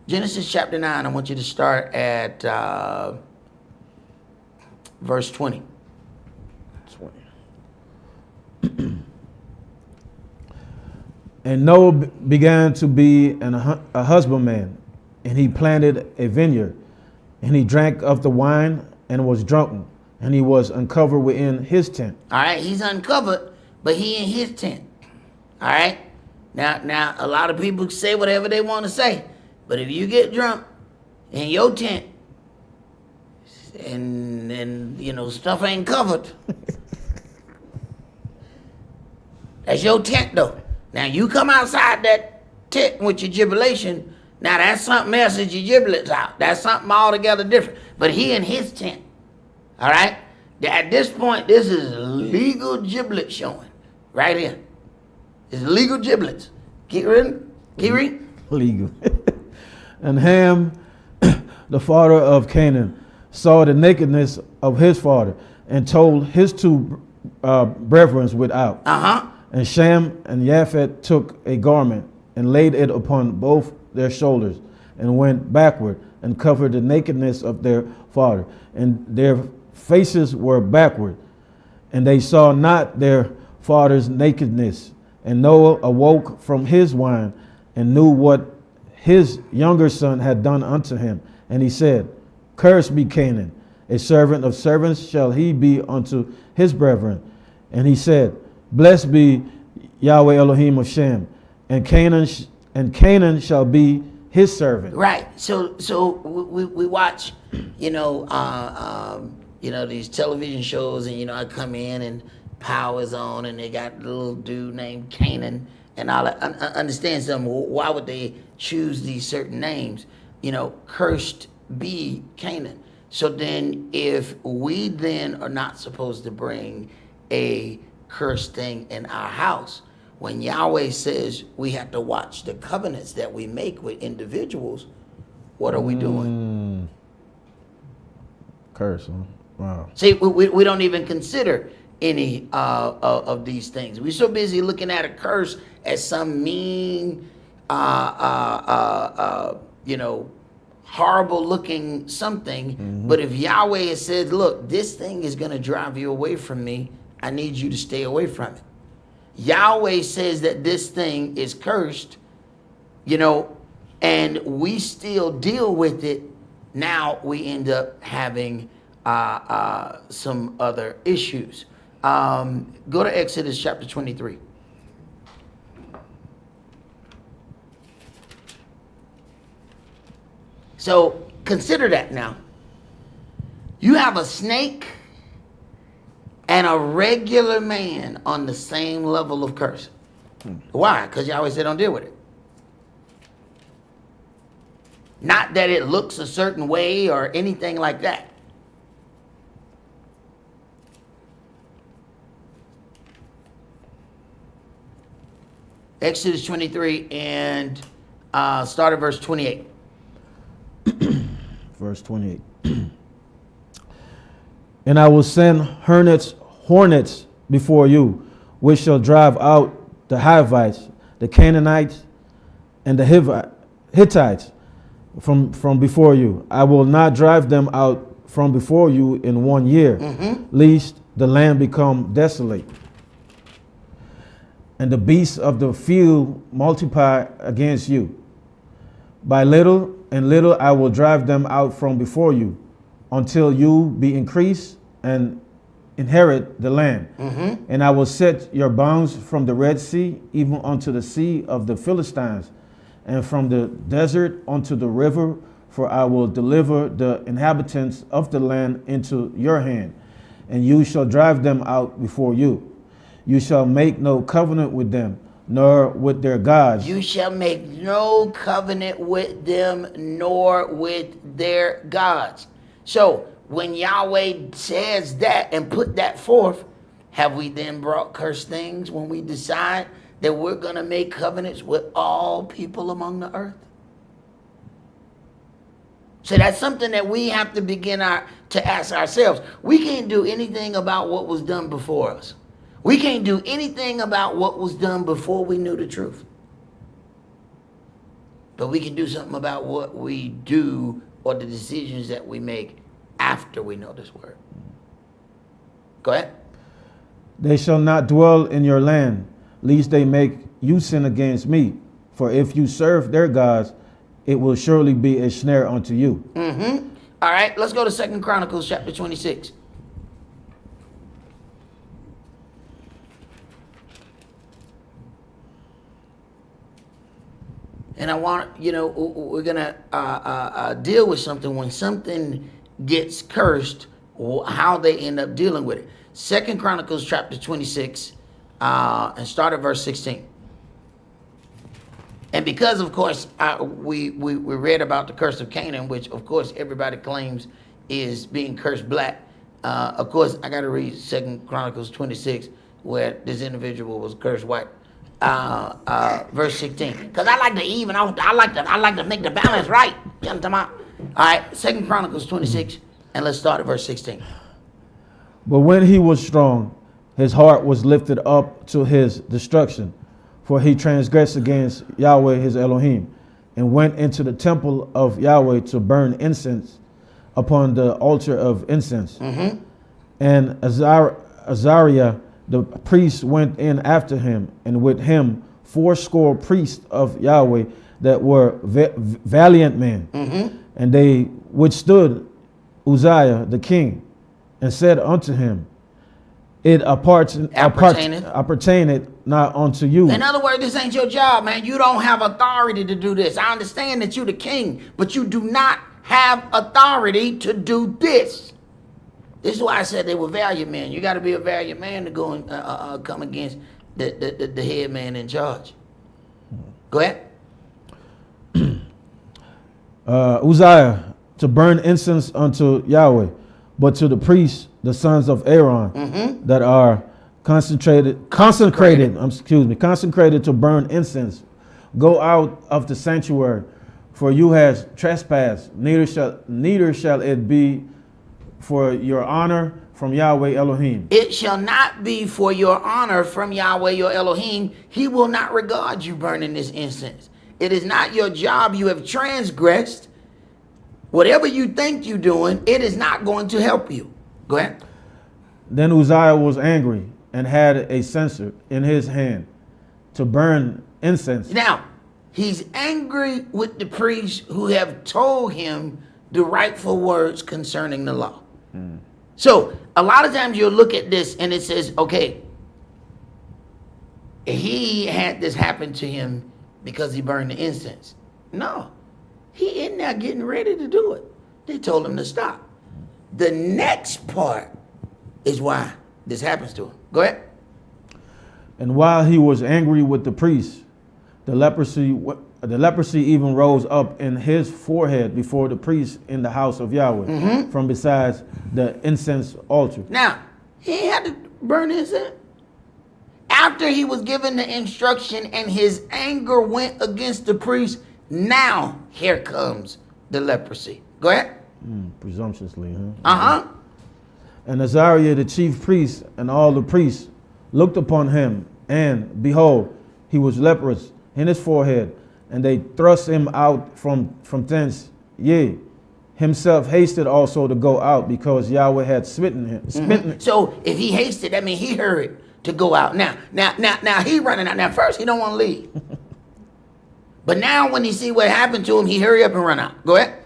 Genesis chapter 9. I want you to start at verse 20. 20. And Noah began to be a husbandman, and he planted a vineyard, and he drank of the wine and was drunken, and he was uncovered within his tent. All right, he's uncovered, but he in his tent. All right. Now, a lot of people say whatever they want to say, but if you get drunk in your tent, and stuff ain't covered, that's your tent though. Now you come outside that tent with your jubilation. Now that's something else that your giblets out. That's something altogether different. But he in his tent. All right. At this point, this is legal giblet showing right here. It's legal giblets. Keep reading. Keep reading. Legal. And Ham, the father of Canaan, saw the nakedness of his father and told his two brethren without. And Shem and Japheth took a garment and laid it upon both their shoulders and went backward and covered the nakedness of their father. And their faces were backward, and they saw not their father's nakedness. And Noah awoke from his wine and knew what his younger son had done unto him. And he said, Cursed be Canaan, a servant of servants shall he be unto his brethren. And he said, Blessed be Yahweh Elohim of Shem, and Canaan shall be his servant. Right. So we watch, these television shows, and I come in and Power is on, and they got a little dude named Canaan, and all that. Understand something? Why would they choose these certain names? Cursed be Canaan. So then, if we then are not supposed to bring a cursed thing in our house, when Yahweh says we have to watch the covenants that we make with individuals, what are we doing? Curse, huh? Wow. See, we don't even consider any of these things. We're so busy looking at a curse as some mean, horrible looking something. Mm-hmm. But if Yahweh has said, look, this thing is going to drive you away from me, I need you to stay away from it. Yahweh says that this thing is cursed, and we still deal with it. Now we end up having some other issues. Go to Exodus chapter 23. So consider that now. You have a snake and a regular man on the same level of cursing. Why? Because Yahweh said don't deal with it. Not that it looks a certain way or anything like that. Exodus 23 and start at verse 28. Verse 28. And I will send hornets before you, which shall drive out the Hivites, the Canaanites, and the Hittites from before you. I will not drive them out from before you in 1 year, lest the land become desolate, and the beasts of the field multiply against you. By little and little I will drive them out from before you, until you be increased and inherit the land. And I will set your bounds from the Red Sea even unto the sea of the Philistines, and from the desert unto the river, for I will deliver the inhabitants of the land into your hand, and you shall drive them out before you. You shall make no covenant with them, nor with their gods. You shall make no covenant with them, nor with their gods. So, when Yahweh says that and put that forth, have we then brought cursed things when we decide that we're going to make covenants with all people among the earth? So that's something that we have to begin to ask ourselves. We can't do anything about what was done before us. We can't do anything about what was done before we knew the truth. But we can do something about what we do or the decisions that we make after we know this word. Go ahead. They shall not dwell in your land, lest they make you sin against me. For if you serve their gods, it will surely be a snare unto you. Mm-hmm. All right, let's go to 2 Chronicles chapter 26. And I want, we're going to deal with something when something gets cursed, how they end up dealing with it. 2 Chronicles chapter 26 and start at verse 16. And because, of course, we read about the curse of Canaan, which, of course, everybody claims is being cursed black. Of course, I got to read 2 Chronicles 26, where this individual was cursed white. Verse 16. Because I like to even out. I like to make the balance right. You know what I'm talking about? All right, 2 Chronicles 26, and let's start at verse 16. But when he was strong, his heart was lifted up to his destruction. For he transgressed against Yahweh his Elohim, and went into the temple of Yahweh to burn incense upon the altar of incense. Mm-hmm. And Azariah the priest went in after him, and with him 80 priests of Yahweh that were valiant men. Mm-hmm. And they withstood Uzziah the king, and said unto him, It appertaineth not unto you. In other words, this ain't your job, man. You don't have authority to do this. I understand that you're the king, but you do not have authority to do this. This is why I said they were valiant men. You got to be a valiant man to go and come against the head man in charge. Go ahead. Uzziah to burn incense unto Yahweh, but to the priests, the sons of Aaron, Mm-hmm. that are consecrated to burn incense, go out of the sanctuary, for you has trespassed. Neither shall it be for your honor from Yahweh Elohim. It shall not be for your honor from Yahweh your Elohim. He will not regard you burning this incense. It is not your job. You have transgressed. Whatever you think you're doing, it is not going to help you. Go ahead. Then Uzziah was angry and had a censer in his hand to burn incense. Now, he's angry with the priests who have told him the rightful words concerning the law. So a lot of times you'll look at this and it says, okay, he had this happen to him because he burned the incense. No, he in there getting ready to do it. They told him to stop. The next part is why this happens to him. Go ahead. And while he was angry with the priests, the leprosy even rose up in his forehead before the priest in the house of Yahweh, from besides the incense altar. Now, he had to burn incense. After he was given the instruction and his anger went against the priest, now here comes the leprosy. Go ahead. Presumptuously, huh? Uh-huh. And Azariah the chief priest and all the priests looked upon him, and behold, he was leprous in his forehead, and they thrust him out from thence. Yea, himself hasted also to go out, because Yahweh had smitten him. So if he hasted, that means he hurried to go out. Now he running out. Now first he don't want to leave. But now when he see what happened to him, he hurry up and run out. Go ahead.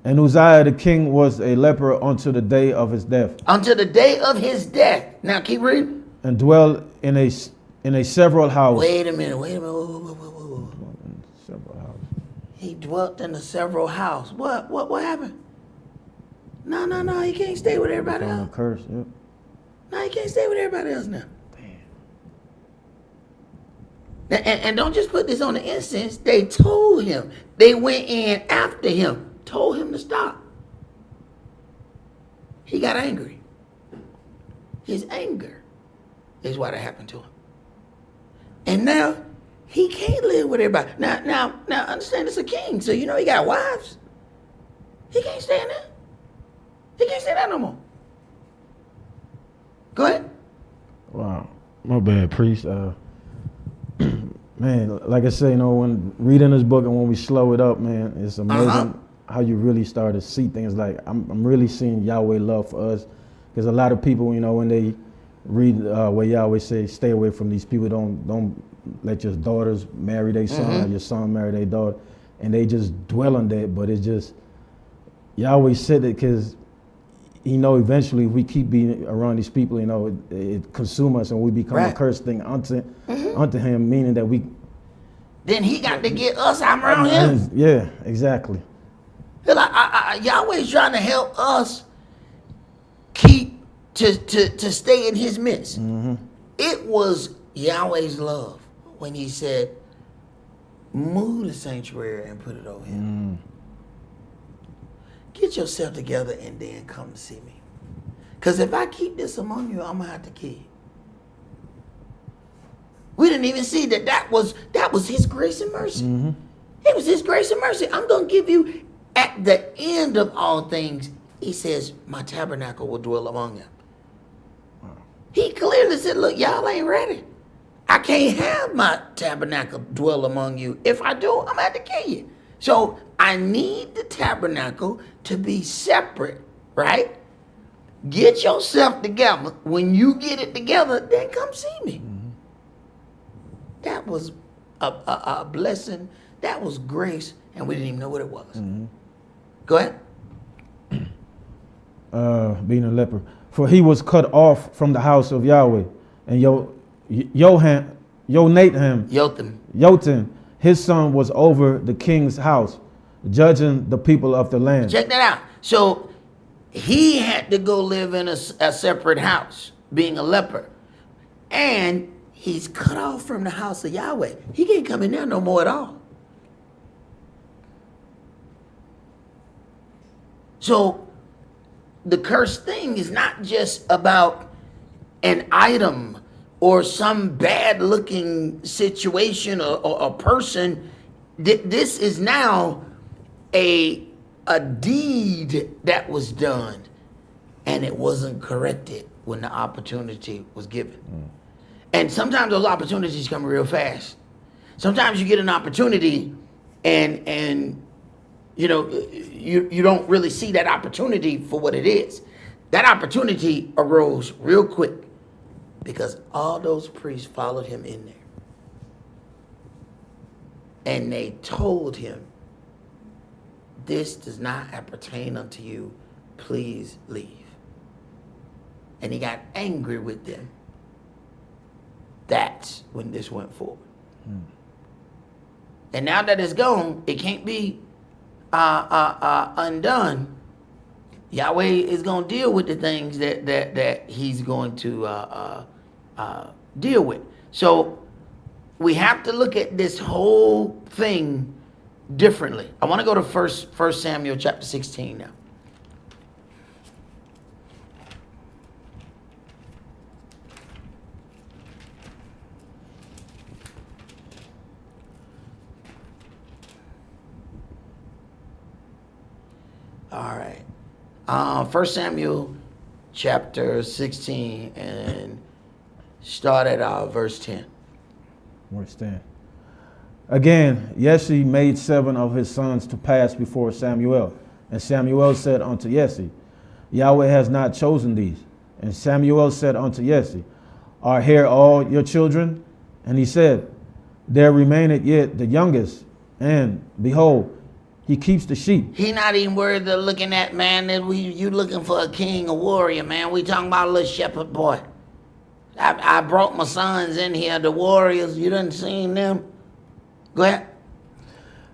And Uzziah the king was a leper unto the day of his death. Until the day of his death. Now keep reading. And dwelt in a several house. Wait a minute. Whoa. Several house. He dwelt in a several house. What happened? No. He can't stay with everybody else. Curse, yep. No, he can't stay with everybody else now. And don't just put this on the incense. They told him. They went in after him. Told him to stop. He got angry. His anger is what happened to him. And now he can't live with everybody. Now understand it's a king, so you know he got wives. He can't stay in there. He can't stay there no more. Go ahead. Wow. My bad, priest. Man, Man, like I say, when reading this book and when we slow it up, man, it's amazing Uh-huh. how you really start to see things. Like I'm really seeing Yahweh love for us, because a lot of people, when they read where Yahweh say, stay away from these people, don't let your daughters marry their son, or your son marry their daughter, and they just dwell on that. But it's just Yahweh said it because eventually if we keep being around these people, it consume us and we become a Right. cursed thing unto him, meaning that we. Then he got to get us out around him. Yeah, exactly. Feel like Yahweh's trying to help us keep to stay in his midst. It was Yahweh's love when he said, move the sanctuary and put it over here. Get yourself together and then come to see me. Because if I keep this among you, I'm going to have to kill you. We didn't even see that was his grace and mercy. It was his grace and mercy. I'm going to give you, at the end of all things, he says, my tabernacle will dwell among them. He clearly said, look, y'all ain't ready. I can't have my tabernacle dwell among you. If I do, I'm going to have to kill you. So I need the tabernacle to be separate, right? Get yourself together. When you get it together, then come see me. That was a blessing. That was grace, and we didn't even know what it was. Go ahead. Being a leper. For he was cut off from the house of Yahweh. And Yotam, his son, was over the king's house, judging the people of the land. Check that out. So he had to go live in a separate house, being a leper. And he's cut off from the house of Yahweh. He can't come in there no more at all. So the cursed thing is not just about an item or some bad looking situation or a person. This is now a deed that was done, and it wasn't corrected when the opportunity was given. And sometimes those opportunities come real fast. Sometimes you get an opportunity and you don't really see that opportunity for what it is. That opportunity arose real quick because all those priests followed him in there. And they told him, this does not appertain unto you. Please leave. And he got angry with them. That's when this went forward. And now that it's gone, it can't be undone. Yahweh is going to deal with the things that he's going to deal with. So we have to look at this whole thing differently. I want to go to 1 Samuel chapter 16 now. All right. 1 Samuel chapter 16 and start at verse 10. Verse 10. Again, Jesse made 7 of his sons to pass before Samuel. And Samuel said unto Jesse, Yahweh has not chosen these. And Samuel said unto Jesse, are here all your children? And he said, there remaineth yet the youngest, and behold, he keeps the sheep. He not even worried of looking at, man, that you looking for a king, a warrior, man. We talking about a little shepherd boy. I brought my sons in here, the warriors. You done seen them? Go ahead.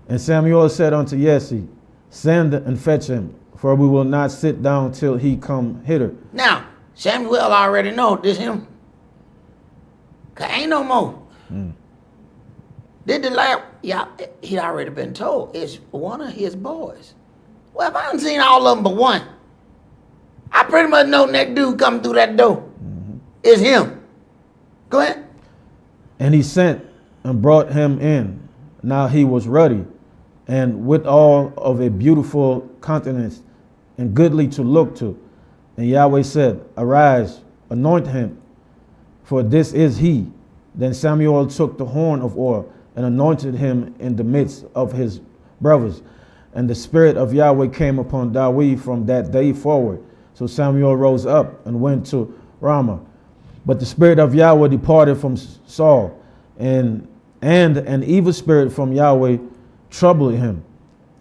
And Samuel said unto Jesse, send and fetch him, for we will not sit down till he come hither. Now, Samuel already know this him. Cause ain't no more. Did the lab? Yeah, he'd already been told. It's one of his boys. Well, if I haven't seen all of them but one, I pretty much know that dude coming through that door. It's him. Go ahead. And he sent and brought him in. Now he was ruddy, and withal of a beautiful countenance, and goodly to look to. And Yahweh said, arise, anoint him, for this is he. Then Samuel took the horn of oil and anointed him in the midst of his brothers. And the Spirit of Yahweh came upon David from that day forward. So Samuel rose up and went to Ramah. But the Spirit of Yahweh departed from Saul, and an evil spirit from Yahweh troubled him.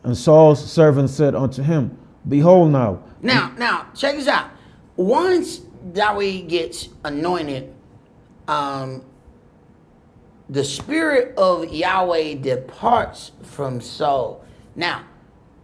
And Saul's servant said unto him, Behold now. Now, check this out. Once David gets anointed, the Spirit of Yahweh departs from Saul. Now,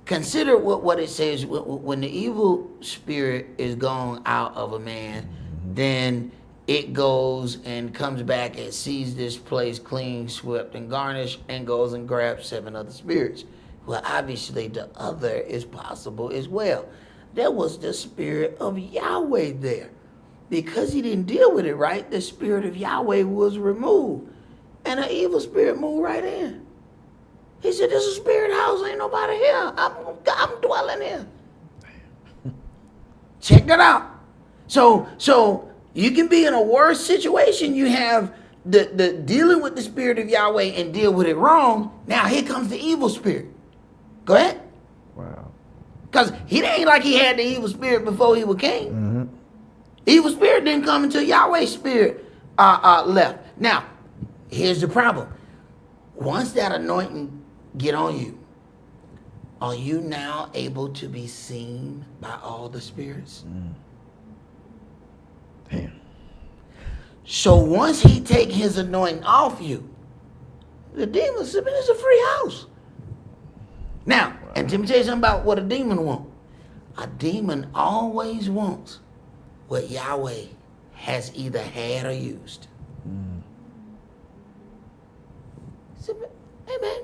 consider what it says. When the evil spirit is gone out of a man, then it goes and comes back and sees this place clean, swept, and garnished, and goes and grabs 7 other spirits. Well, obviously the other is possible as well. There was the Spirit of Yahweh there. Because he didn't deal with it right, the Spirit of Yahweh was removed. And an evil spirit moved right in. He said, this is a spirit house, ain't nobody here. I'm dwelling here. Check that out. So you can be in a worse situation. You have the dealing with the Spirit of Yahweh and deal with it wrong. Now here comes the evil spirit. Go ahead. Wow. Because he ain't like he had the evil spirit before he was king. Mm-hmm. Evil spirit didn't come until Yahweh's spirit left. Now, here's the problem. Once that anointing get on you, are you now able to be seen by all the spirits? Damn. So once he take his anointing off you, the demons said, it's a free house. Now, and let me tell you something about what a demon wants. A demon always wants what Yahweh has either had or used. He said, hey man,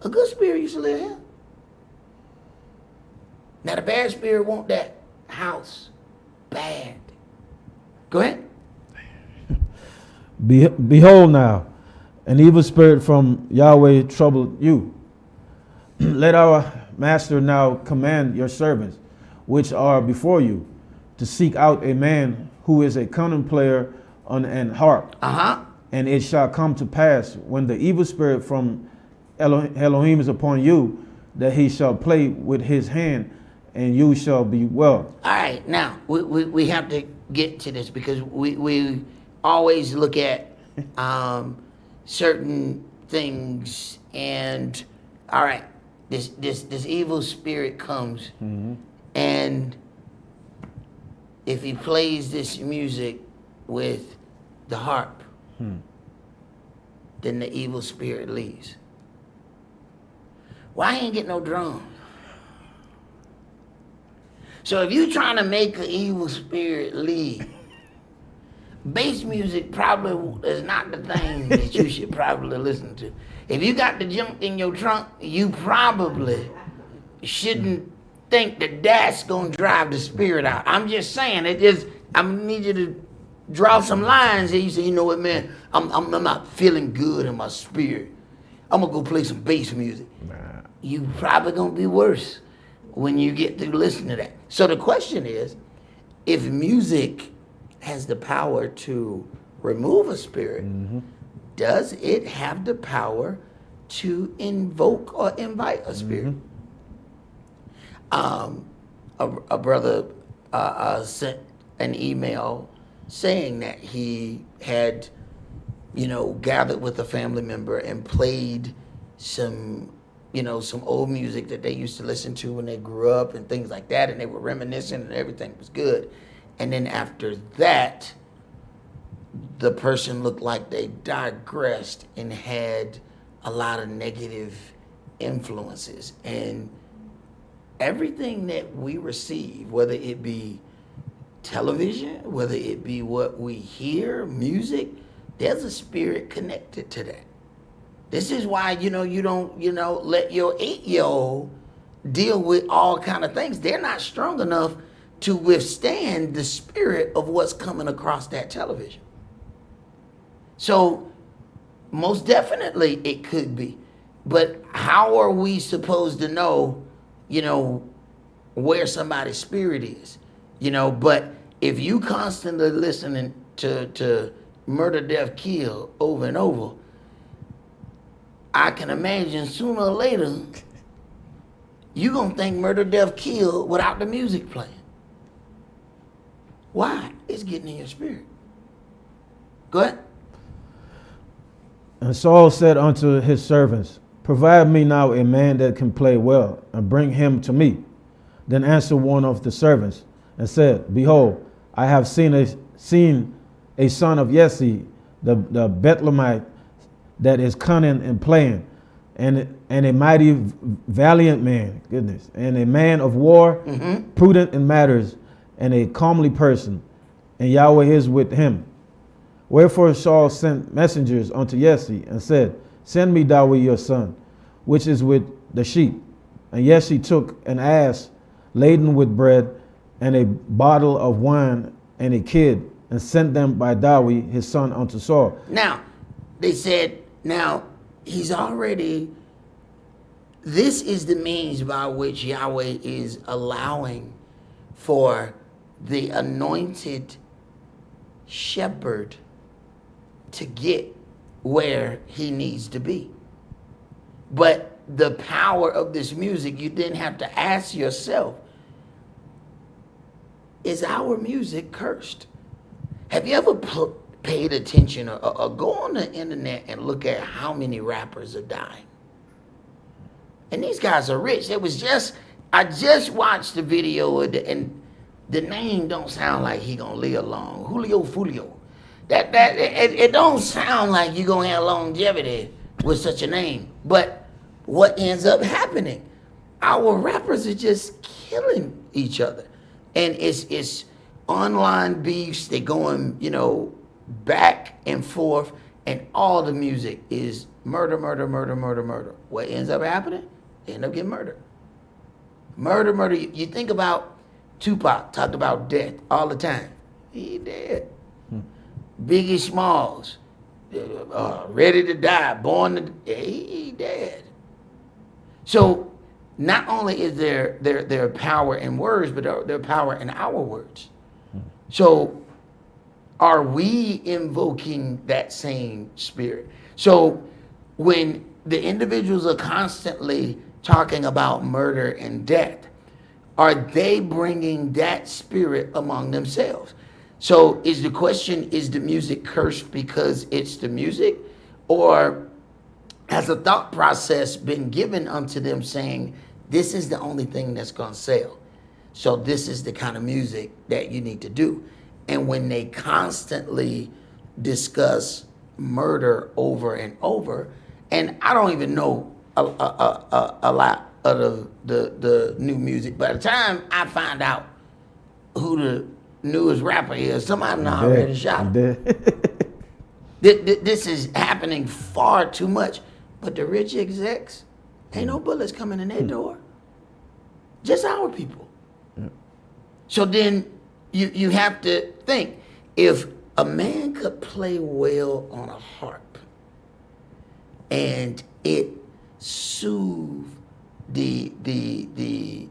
a good spirit used to live here. Now the bad spirit want that house bad. Go ahead. Behold now, an evil spirit from Yahweh troubled you. Let our master now command your servants, which are before you, to seek out a man who is a cunning player on an harp. And it shall come to pass, when the evil spirit from Elohim is upon you, that he shall play with his hand, and you shall be well. All right, now we have to get to this because we always look at certain things, and all right, this evil spirit comes, and if he plays this music with the harp, then the evil spirit leaves. Why ain't get no drums? So if you're trying to make an evil spirit leave, bass music probably is not the thing that you should probably listen to. If you got the junk in your trunk, you probably shouldn't think that that's gonna drive the spirit out. I'm just saying, I need you to draw some lines here. You say, you know what, man, I'm not feeling good in my spirit. I'm gonna go play some bass music. You probably gonna be worse when you get to listen to that. So the question is, if music has the power to remove a spirit, does it have the power to invoke or invite a spirit? A brother sent an email saying that he had, gathered with a family member and played some old music that they used to listen to when they grew up and things like that, and they were reminiscing and everything was good. And then after that, the person looked like they digressed and had a lot of negative influences. And everything that we receive, whether it be television, whether it be what we hear, music, there's a spirit connected to that. This is why, you don't, let your 8-year-old deal with all kind of things. They're not strong enough to withstand the spirit of what's coming across that television. So most definitely it could be. But how are we supposed to know, where somebody's spirit is? But if you constantly listening to murder, death, kill over and over, I can imagine sooner or later you gonna think Murder, Death, Kill without the music playing. Why? It's getting in your spirit. Go ahead. And Saul said unto his servants, provide me now a man that can play well, and bring him to me. Then answered one of the servants, and said, behold, I have seen a son of Jesse, the Bethlehemite, that is cunning and playing, and a mighty valiant man, goodness, and a man of war, prudent in matters, and a comely person, and Yahweh is with him. Wherefore Saul sent messengers unto Jesse, and said, send me David your son, which is with the sheep. And Jesse took an ass laden with bread, and a bottle of wine, and a kid, and sent them by David his son unto Saul. Now, they said, now he's already, this is the means by which Yahweh is allowing for the anointed shepherd to get where he needs to be. But the power of this music, you didn't have to ask yourself, is our music cursed? Have you ever paid attention or go on the internet and look at how many rappers are dying? And these guys are rich. I just watched the video and the name don't sound like he gonna live long. Julio Fulio. It don't sound like you gonna have longevity with such a name. But what ends up happening? Our rappers are just killing each other. And it's online beefs. They're going, back and forth, and all the music is murder, murder, murder, murder, murder. What ends up happening? They end up getting murdered. Murder, murder. You think about Tupac talked about death all the time. He dead. Biggie Smalls, ready to die, born to, he dead. So not only is there power in words, but there power in our words. So are we invoking that same spirit? So when the individuals are constantly talking about murder and death, are they bringing that spirit among themselves? So is the question, is the music cursed because it's the music? Or has a thought process been given unto them saying, this is the only thing that's going to sell? So this is the kind of music that you need to do. And when they constantly discuss murder over and over, and I don't even know a lot of the new music. By the time I find out who the newest rapper is, somebody already shot him. This is happening far too much. But the rich execs, ain't no bullets coming in their door. Just our people. So then you have to think, if a man could play well on a harp and it soothe the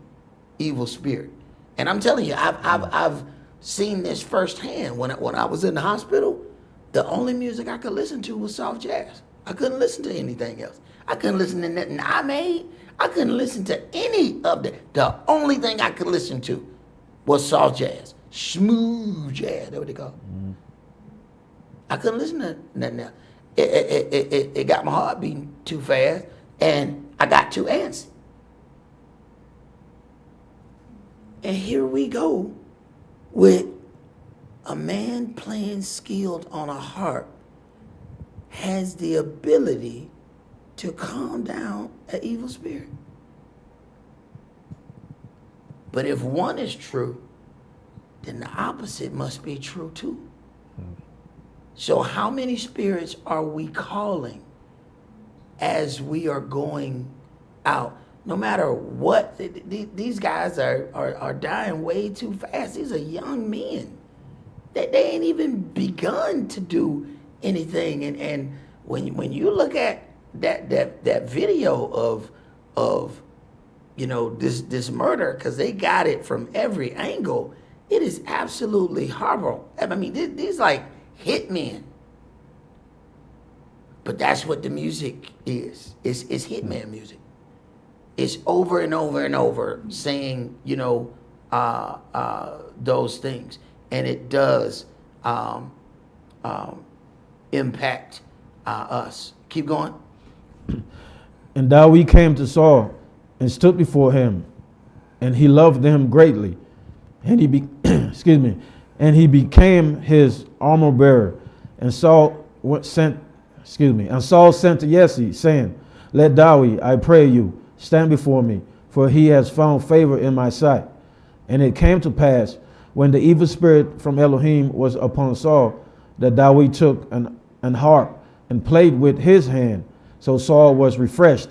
evil spirit. And I'm telling you, I've seen this firsthand. When I was in the hospital, the only music I could listen to was soft jazz. I couldn't listen to anything else. I couldn't listen to nothing I made. I couldn't listen to any of that. The only thing I could listen to was soft jazz, smooth jazz. That's what they call it. I couldn't listen to nothing else. It got my heart beating too fast, and I got too antsy. And here we go with a man playing skilled on a harp has the ability to calm down an evil spirit. But if one is true, then the opposite must be true too. So how many spirits are we calling as we are going out? No matter what, these guys are dying way too fast. These are young men. They ain't even begun to do anything. And when you look at that video of this murder, because they got it from every angle, it is absolutely horrible. I mean, these like hitmen But that's what the music is. It's hitman music. It's over and over and over saying, those things. And it does impact us. Keep going. And David came to Saul and stood before him, and he loved him greatly. And he and he became his armor bearer. And Saul sent to Jesse, saying, Let David, I pray you, stand before me, for he has found favor in my sight. And it came to pass, when the evil spirit from Elohim was upon Saul, that David took an harp and played with his hand. So Saul was refreshed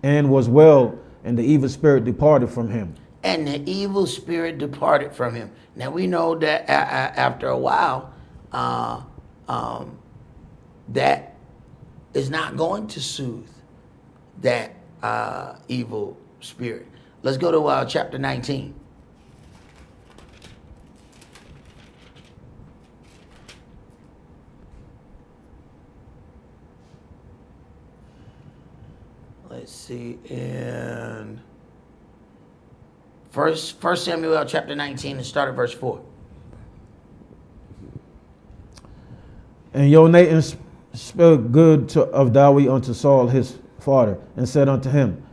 and was well, and the evil spirit departed from him. And the evil spirit departed from him. Now we know that after a while, that is not going to soothe that evil spirit. Let's go to chapter 19. Let's see, in First Samuel chapter 19 and start at verse 4. And Jonathan spoke good of David unto Saul his father, and said unto him,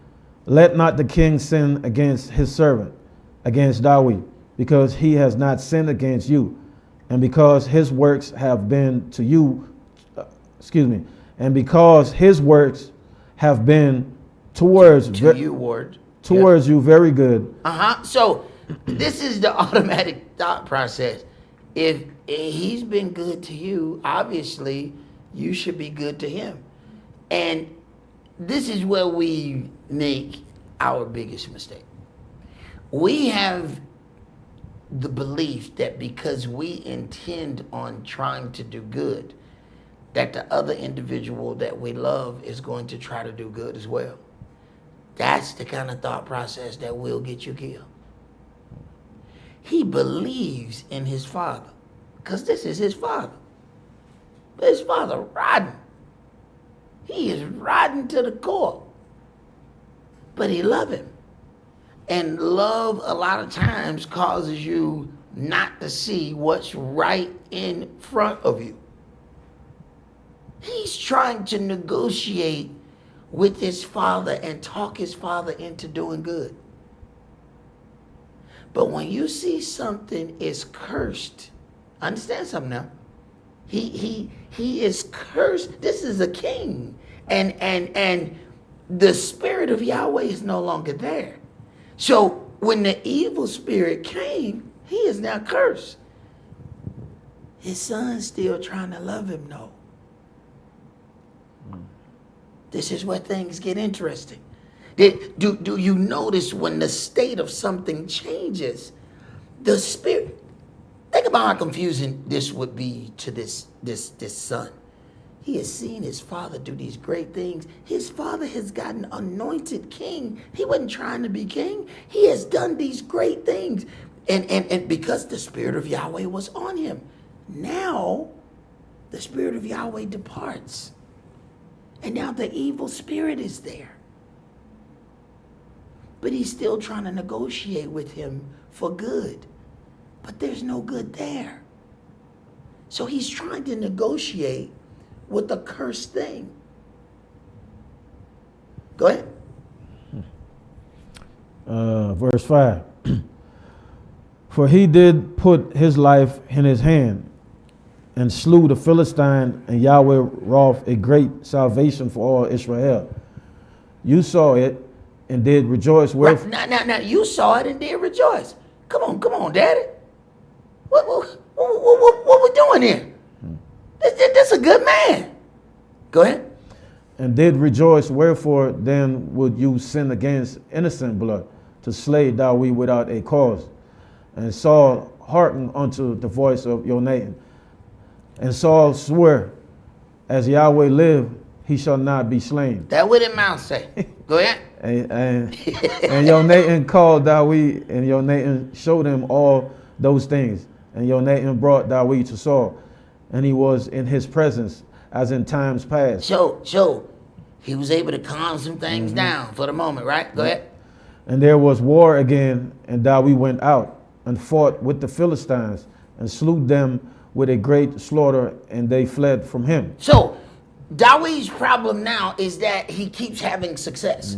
Let not the king sin against his servant, against David, because he has not sinned against you, and because his works have been to you, and because his works have been towards you very good. So this is the automatic thought process. If he's been good to you, obviously you should be good to him. And this is where we make our biggest mistake. We have the belief that because we intend on trying to do good, that the other individual that we love is going to try to do good as well. That's the kind of thought process that will get you killed. He believes in his father, because this is his father. But his father rotten. He is rotten to the core. But he loves him. And love a lot of times causes you not to see what's right in front of you. He's trying to negotiate with his father and talk his father into doing good. But when you see something is cursed, understand something now. He is cursed. This is a king. And the spirit of Yahweh is no longer there. So when the evil spirit came, he is now cursed. His son's still trying to love him, though. This is where things get interesting. Do you notice when the state of something changes, the spirit? Think about how confusing this would be to this son. He has seen his father do these great things. His father has gotten anointed king. He wasn't trying to be king. He has done these great things. And because the spirit of Yahweh was on him. Now, the spirit of Yahweh departs. And now the evil spirit is there. But he's still trying to negotiate with him for good. But there's no good there. So he's trying to negotiate with a cursed thing. Go ahead. Verse 5. For he did put his life in his hand, and slew the Philistine, and Yahweh wrought a great salvation for all Israel. You saw it and did rejoice. Right. Now, you saw it and did rejoice. Come on, Daddy. What we doing here? This a good man. Go ahead. And did rejoice. Wherefore then would you sin against innocent blood, to slay David without a cause? And Saul hearkened unto the voice of Jonathan. And Saul swore, as Yahweh lived, he shall not be slain. That what it mouth say. Go ahead. And Jonathan called David, and Jonathan showed him all those things. And Jonathan brought David to Saul, and he was in his presence as in times past. So he was able to calm some things down for the moment, right? Go ahead. And there was war again, and David went out and fought with the Philistines and slew them with a great slaughter, and they fled from him. So David's problem now is that he keeps having success.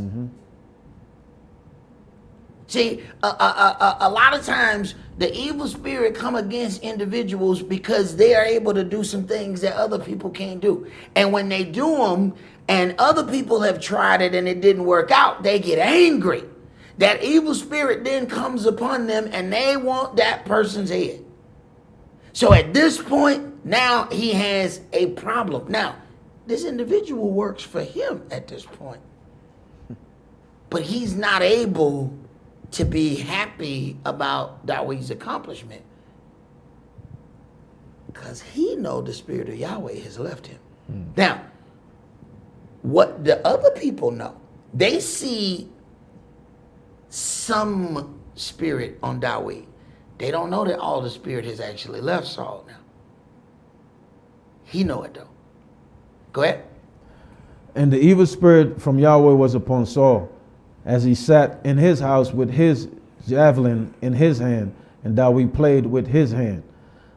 See, a lot of times the evil spirit come against individuals because they are able to do some things that other people can't do. And when they do them and other people have tried it and it didn't work out, they get angry. That evil spirit then comes upon them and they want that person's head. So at this point, now he has a problem. Now, this individual works for him at this point. But he's not able to be happy about David's accomplishment because he knows the spirit of Yahweh has left him. Now, what the other people know, they see some spirit on David. They don't know that all the spirit has actually left Saul now. He know it though. Go ahead. And the evil spirit from Yahweh was upon Saul, as he sat in his house with his javelin in his hand, and David played with his hand.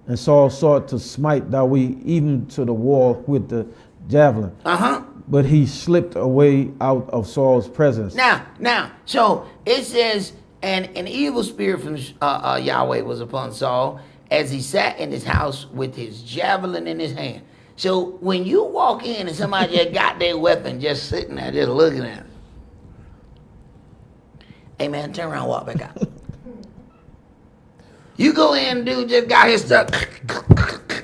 And Saul sought to smite David even to the wall with the javelin. But he slipped away out of Saul's presence. Now, so it says, and an evil spirit from Yahweh was upon Saul as he sat in his house with his javelin in his hand. So when you walk in and somebody just got their weapon just sitting there just looking at it. Hey man, turn around, walk back out. You go in, dude just got his stuff.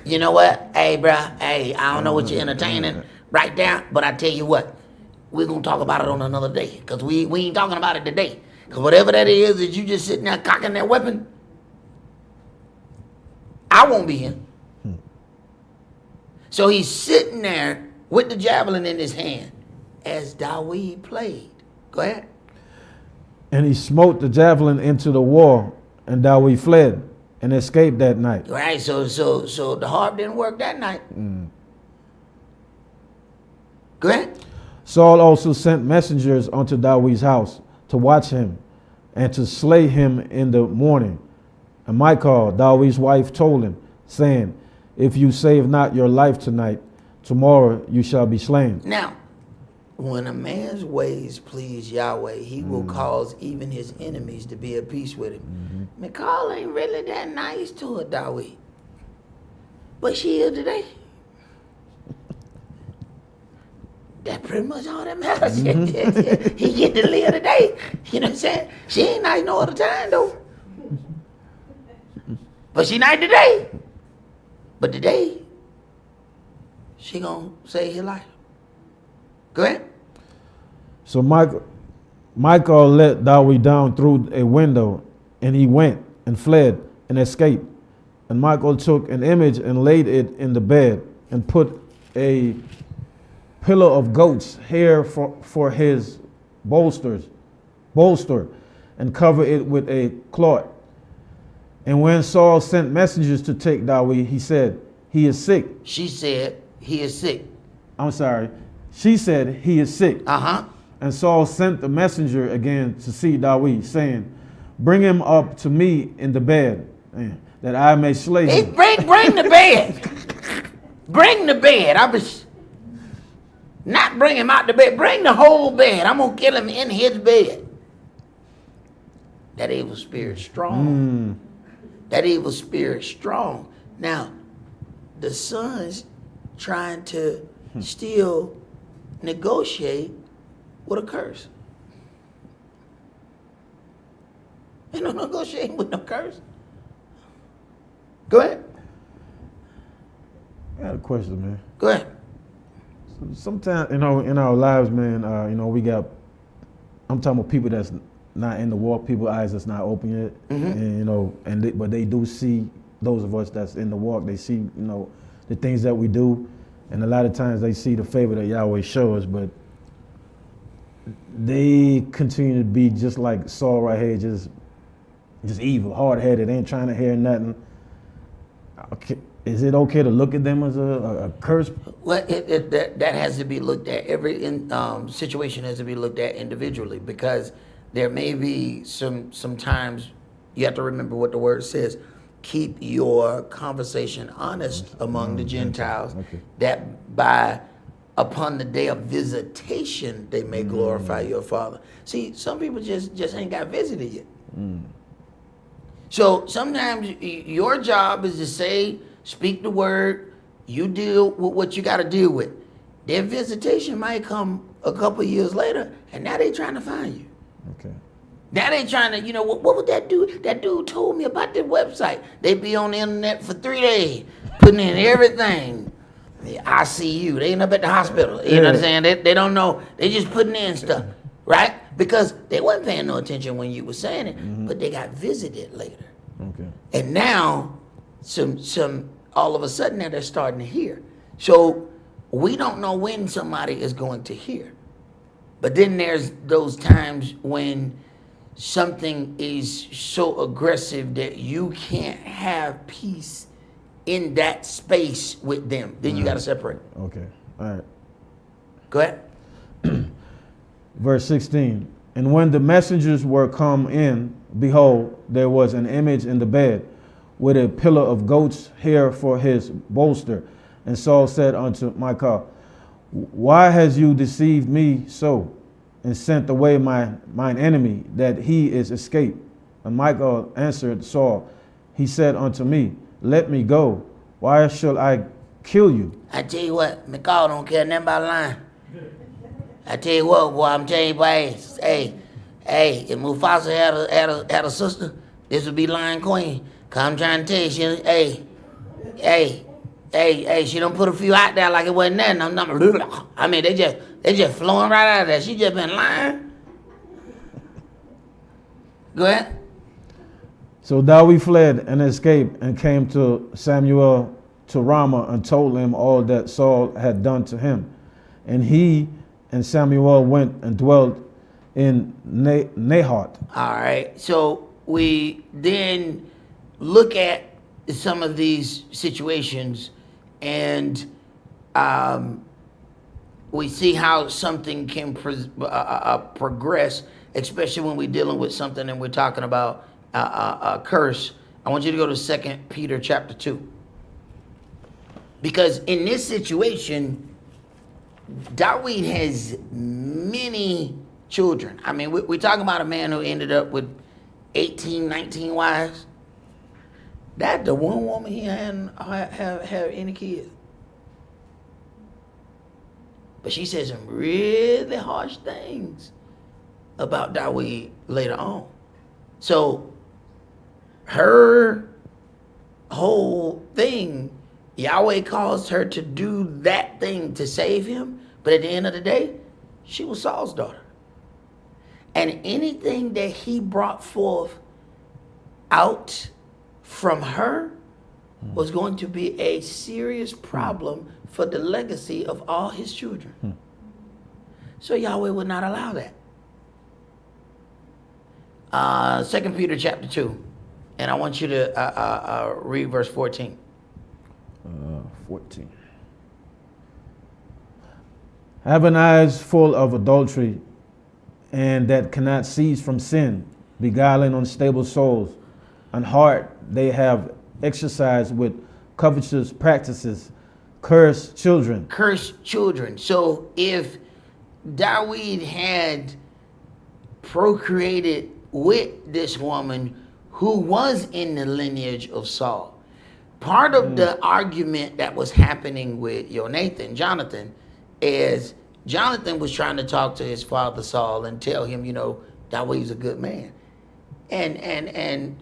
You know what? Hey, bruh, hey, I don't know what you're entertaining right now, but I tell you what, we're going to talk about it on another day because we ain't talking about it today. Because whatever that is you just sitting there cocking that weapon, I won't be here. So he's sitting there with the javelin in his hand as David played. Go ahead. And he smote the javelin into the wall, and David fled and escaped that night. Right, so the harp didn't work that night. Go ahead. Saul also sent messengers unto David's house to watch him and to slay him in the morning. And Michal, David's wife, told him, saying, if you save not your life tonight, tomorrow you shall be slain. Now, when a man's ways please Yahweh, he will cause even his enemies to be at peace with him. Michal ain't really that nice to her, David. But she is today. That's pretty much all that matters. He get to live today. You know what I'm saying? She ain't nice no other time, though. But she nice today. But today, she gonna save his life. Go ahead. So Michal let David down through a window, and he went and fled and escaped. And Michal took an image and laid it in the bed and put a pillow of goat's hair for his bolster and covered it with a cloth. And when Saul sent messengers to take David, he said, he is sick. She said, he is sick. I'm sorry. She said, he is sick. And Saul sent the messenger again to see David, saying, bring him up to me in the bed, that I may slay him. Bring the bed. Bring the bed. I was not bring him out the bed. Bring the whole bed. I'm going to kill him in his bed. That evil spirit strong. That evil spirit strong. Now, the son's trying to still negotiate with a curse. Ain't no negotiating with no curse. Go ahead. I got a question, man. Go ahead. Sometimes, in our lives, man, we got, I'm talking about people that's not in the walk, people's eyes that's not open yet. And, but they do see, those of us that's in the walk, they see, the things that we do. And a lot of times they see the favor that Yahweh shows us, but they continue to be just like Saul right here, just evil, hard-headed, ain't trying to hear nothing. Okay. is it okay to look at them as a curse? Well, that has to be looked at. Every situation has to be looked at individually, because there may be sometimes you have to remember what the word says. Keep your conversation honest among the Gentiles, Okay. that upon the day of visitation they may glorify your Father. See, some people just ain't got visited yet. So sometimes your job is to speak the word, you deal with what you got to deal with. Their visitation might come a couple years later, and now they trying to find you. Okay. Now they trying to, what would that dude? That dude told me about their website. They be on the internet for 3 days, putting in everything. I see you. They ain't up at the hospital. You know what I'm saying? They don't know. They just putting in stuff, right? Because they wasn't paying no attention when you were saying it, but they got visited later. Okay. And now, all of a sudden, now they're starting to hear. So we don't know when somebody is going to hear. But then there's those times when something is so aggressive that you can't have peace in that space with them. Then you got to separate. Okay. All right. Go ahead. Verse 16. And when the messengers were come in, behold, there was an image in the bed, with a pillar of goat's hair for his bolster. And Saul said unto Michal, why has you deceived me so, and sent away mine enemy, that he is escaped? And Michal answered Saul, he said unto me, let me go. Why shall I kill you? I tell you what, Michal don't care nothing about lying. I tell you what, boy, I'm telling you, boy, hey, if Mufasa had a sister, this would be Lion Queen. Cause I'm trying to tell you, she don't put a few out there like it wasn't nothing. I mean, they just flowing right out of there. She just been lying. Go ahead. So David fled and escaped, and came to Samuel to Ramah, and told him all that Saul had done to him. And he and Samuel went and dwelt in Nahat. All right. So we then look at some of these situations, and we see how something can progress, especially when we're dealing with something and we're talking about a curse. I want you to go to 2 Peter chapter 2. Because in this situation, David has many children. I mean, we're talking about a man who ended up with 18, 19 wives. That's the one woman he hadn't have any kids. But she said some really harsh things about David later on. So her whole thing, Yahweh caused her to do that thing to save him. But at the end of the day, she was Saul's daughter. And anything that he brought forth out from her was going to be a serious problem for the legacy of all his children. So Yahweh would not allow that. 2 Peter chapter 2. And I want you to read verse 14. 14. Having eyes full of adultery, and that cannot cease from sin, beguiling unstable souls, and heart they have exercised with covetous practices, cursed children. Cursed children. So if David had procreated with this woman who was in the lineage of Saul, part of the argument that was happening with Jonathan, is Jonathan was trying to talk to his father Saul and tell him, David's a good man. And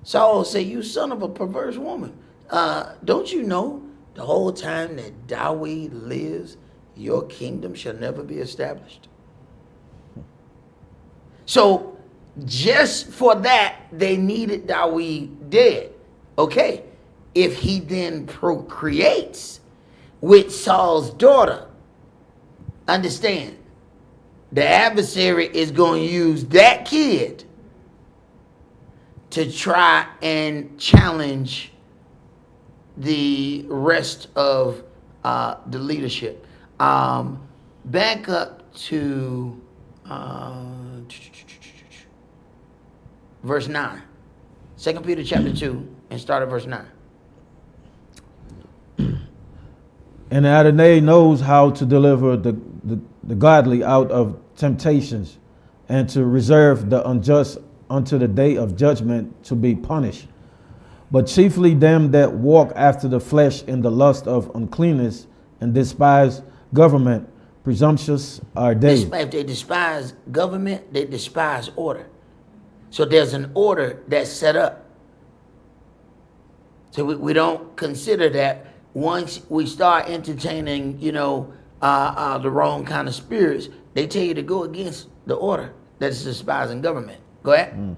Saul said, you son of a perverse woman. Don't you know the whole time that David lives, your kingdom shall never be established? So just for that, they needed David dead. Okay, if he then procreates with Saul's daughter, understand, the adversary is going to use that kid to try and challenge the rest of the leadership. Back up to verse 9. 2 Peter chapter 2 and start at verse 9. And Adonai knows how to deliver the godly out of temptations and to reserve the unjust unto the day of judgment to be punished. But chiefly them that walk after the flesh in the lust of uncleanness and despise government, presumptuous are they. If they despise government, they despise order. So there's an order that's set up. So we don't consider that once we start entertaining, the wrong kind of spirits, they tell you to go against the order that's despising government. Go ahead.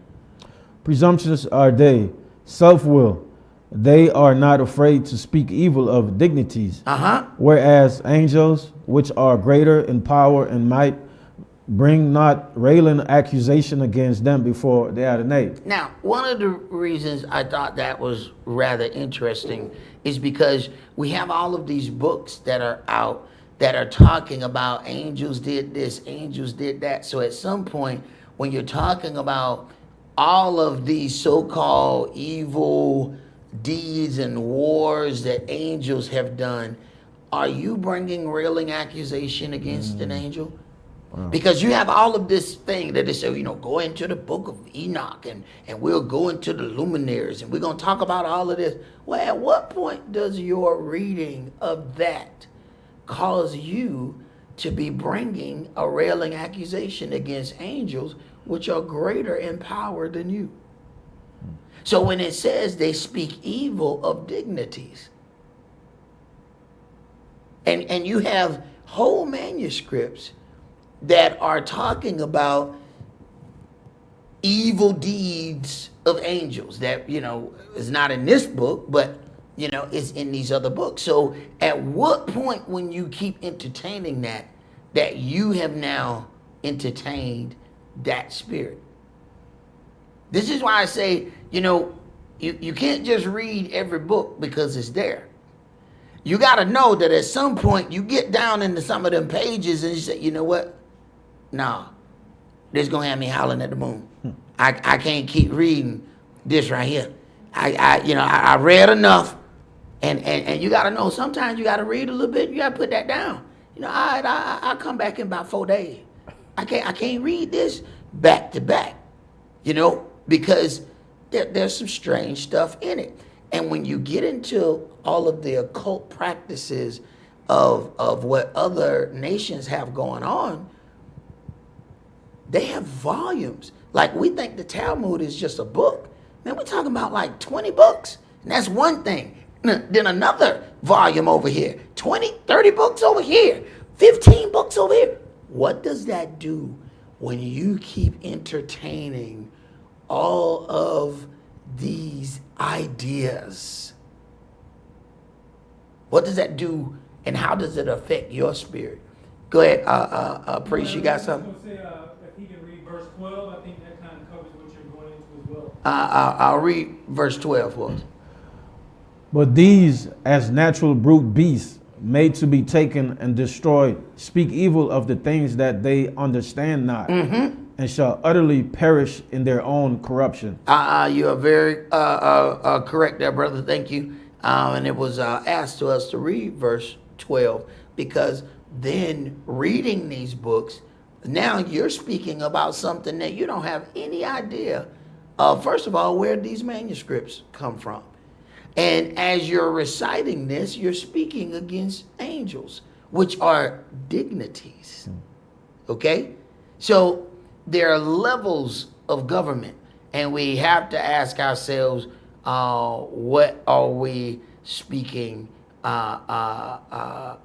Presumptuous are they, self-will. They are not afraid to speak evil of dignities. Whereas angels, which are greater in power and might, bring not railing accusation against them before the Adonai. Now, one of the reasons I thought that was rather interesting is because we have all of these books that are out that are talking about angels did this, angels did that. So at some point, when you're talking about all of these so-called evil deeds and wars that angels have done, are you bringing railing accusation against an angel? Wow. Because you have all of this thing that they say, go into the book of Enoch and we'll go into the luminaries and we're going to talk about all of this. Well, at what point does your reading of that cause you to be bringing a railing accusation against angels, which are greater in power than you? So when it says they speak evil of dignities, and you have whole manuscripts that are talking about evil deeds of angels that, is not in this book, but, it's in these other books. So at what point when you keep entertaining that you have now entertained that spirit? This is why I say, you can't just read every book because it's there. You got to know that at some point you get down into some of them pages and you say, you know what? No, this going to have me howling at the moon. I can't keep reading this right here. I read enough. And you got to know, sometimes you got to read a little bit. You got to put that down. I come back in about 4 days. I can't read this back to back, because there's some strange stuff in it. And when you get into all of the occult practices of what other nations have going on, they have volumes. Like, we think the Talmud is just a book. Man, we're talking about like 20 books. And that's one thing. Then another volume over here. 20, 30 books over here. 15 books over here. What does that do when you keep entertaining all of these ideas? What does that do, and how does it affect your spirit? Go ahead, Priest, you got something? I was going to say, if he can read verse 12, I think that kind of covers what you're going into as well. I'll read verse 12 for us. But these, as natural brute beasts, made to be taken and destroyed, speak evil of the things that they understand not, and shall utterly perish in their own corruption. You are very correct there, brother. Thank you. And it was asked to us to read verse 12, because then reading these books, now you're speaking about something that you don't have any idea of, first of all, where these manuscripts come from. And as you're reciting this, you're speaking against angels, which are dignities. Okay? So there are levels of government, and we have to ask ourselves, what are we speaking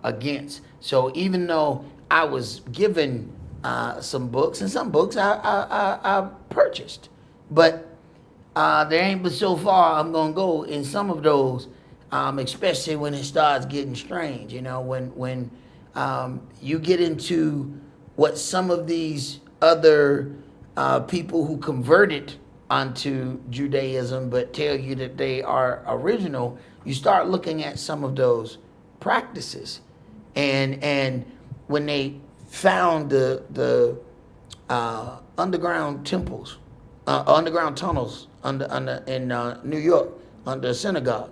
against? So even though I was given some books, and some books I purchased, but there ain't but so far I'm gonna go in some of those, especially when it starts getting strange. When you get into what some of these other people who converted onto Judaism but tell you that they are original, you start looking at some of those practices, and when they found the underground temples, underground tunnels in New York under a synagogue,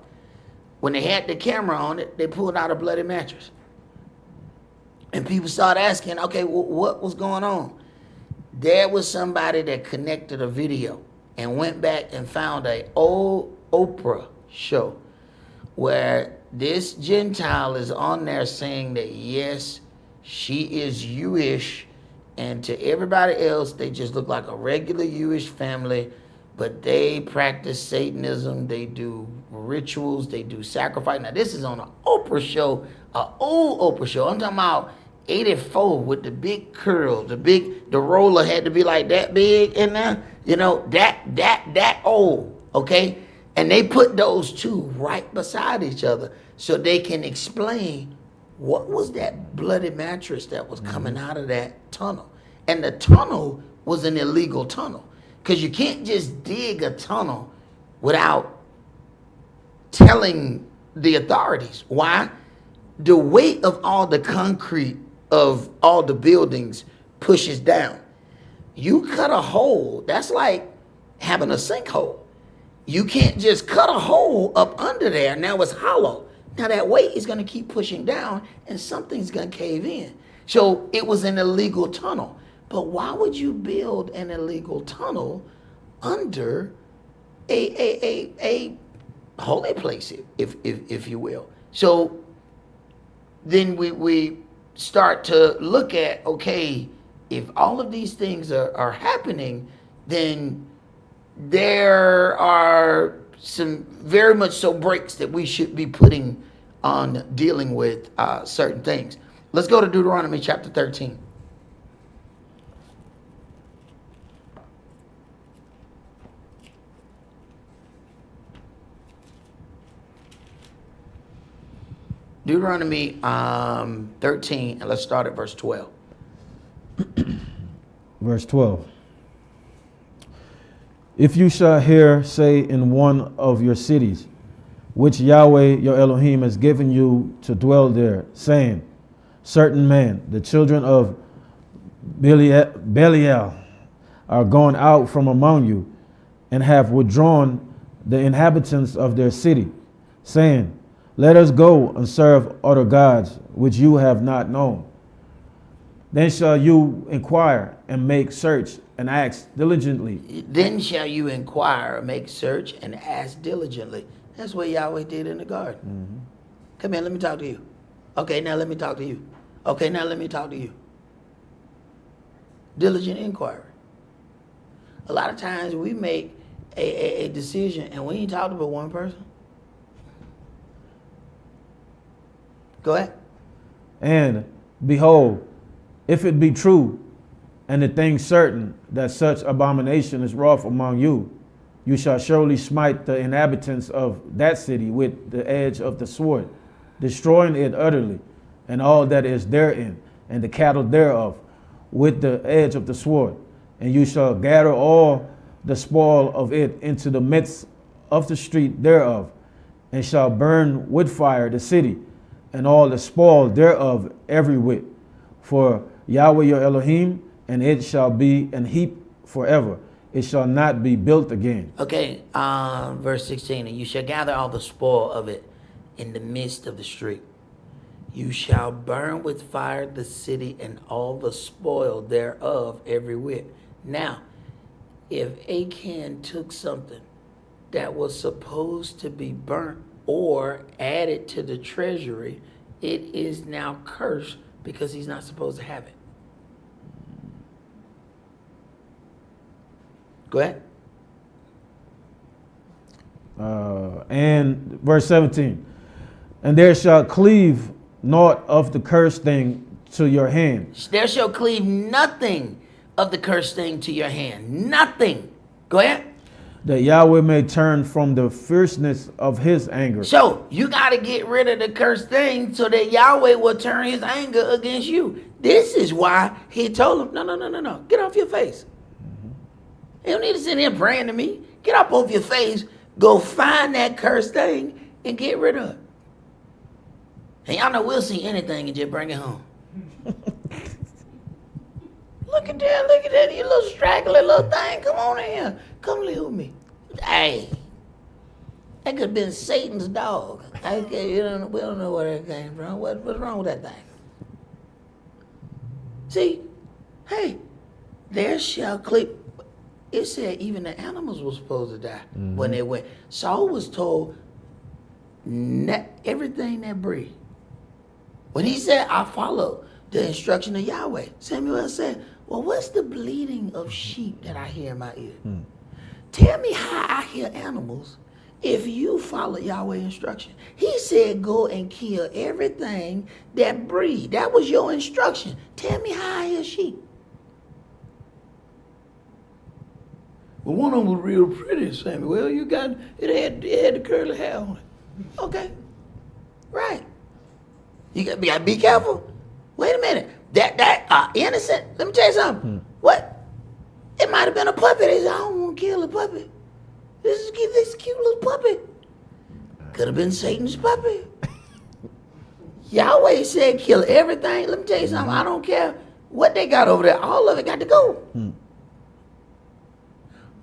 when they had the camera on it, they pulled out a bloody mattress, and people started asking, okay, what was going on? There was somebody that connected a video and went back and found an old Oprah show where this Gentile is on there saying that, yes, she is Jewish, and to everybody else, they just look like a regular Jewish family, but they practice Satanism, they do rituals, they do sacrifice. Now, this is on an Oprah show, an old Oprah show. I'm talking about 84 with the big curls, the roller had to be like that big in there, that old, okay? And they put those two right beside each other so they can explain what was that bloody mattress that was coming out of that tunnel. And the tunnel was an illegal tunnel, because you can't just dig a tunnel without telling the authorities. Why? The weight of all the concrete of all the buildings pushes down. You cut a hole, that's like having a sinkhole. You can't just cut a hole up under there. Now it's hollow. Now that weight is going to keep pushing down and something's going to cave in. So it was an illegal tunnel. But why would you build an illegal tunnel under a holy place, if you will? So then we start to look at, okay, if all of these things are happening, then there are some very much so breaks that we should be putting on dealing with certain things. Let's go to Deuteronomy chapter 13. Deuteronomy 13, and let's start at verse 12. Verse 12. If you shall hear say in one of your cities, which Yahweh your Elohim has given you to dwell there, saying, certain men, the children of Belial, are gone out from among you, and have withdrawn the inhabitants of their city, saying, let us go and serve other gods which you have not known. Then shall you inquire and make search and ask diligently. Then shall you inquire, make search, and ask diligently. That's what Yahweh did in the garden. Mm-hmm. Come here, let me talk to you. Okay, now let me talk to you. Okay, now let me talk to you. Diligent inquiry. A lot of times we make a decision and we ain't talking about one person. Go ahead. And behold, if it be true, and the thing certain that such abomination is wrought among you, you shall surely smite the inhabitants of that city with the edge of the sword, destroying it utterly, and all that is therein, and the cattle thereof, with the edge of the sword. And you shall gather all the spoil of it into the midst of the street thereof, and shall burn with fire the city, and all the spoil thereof every whit. For Yahweh your Elohim, and it shall be an heap forever. It shall not be built again. Okay, verse 16, and you shall gather all the spoil of it in the midst of the street. You shall burn with fire the city and all the spoil thereof every whit. Now, if Achan took something that was supposed to be burnt or added to the treasury, it is now cursed because he's not supposed to have it. Go ahead. And verse 17, and there shall cleave naught of the cursed thing to your hand. There shall cleave nothing of the cursed thing to your hand. Nothing. Go ahead. That Yahweh may turn from the fierceness of his anger. So you got to get rid of the cursed thing so that Yahweh will turn his anger against you. This is why he told him, no. Get off your face. You don't need to sit here praying to me. Get up off your face. Go find that cursed thing and get rid of it. And y'all know we'll see anything and just bring it home. Look at that, you little straggly little thing. Come on in here. Come live with me. Hey, that could have been Satan's dog. We don't know where that came from. What's wrong with that thing? See, hey, there shall clip. It said even the animals were supposed to die when they went. Saul was told everything that breathed. When he said, I follow the instruction of Yahweh, Samuel said, well, what's the bleating of sheep that I hear in my ear? Tell me how I hear animals if you follow Yahweh's instruction. He said, go and kill everything that breathes. That was your instruction. Tell me how I hear sheep. Well, one of them was real pretty, Samuel. Well, it had the curly hair on it. Okay. Right. You gotta be careful. Wait a minute. That innocent. Let me tell you something. What? It might have been a puppy. They said, I don't want to kill a puppy. This cute little puppy. Could have been Satan's puppy. Yahweh said kill everything. Let me tell you something. I don't care what they got over there. All of it got to go.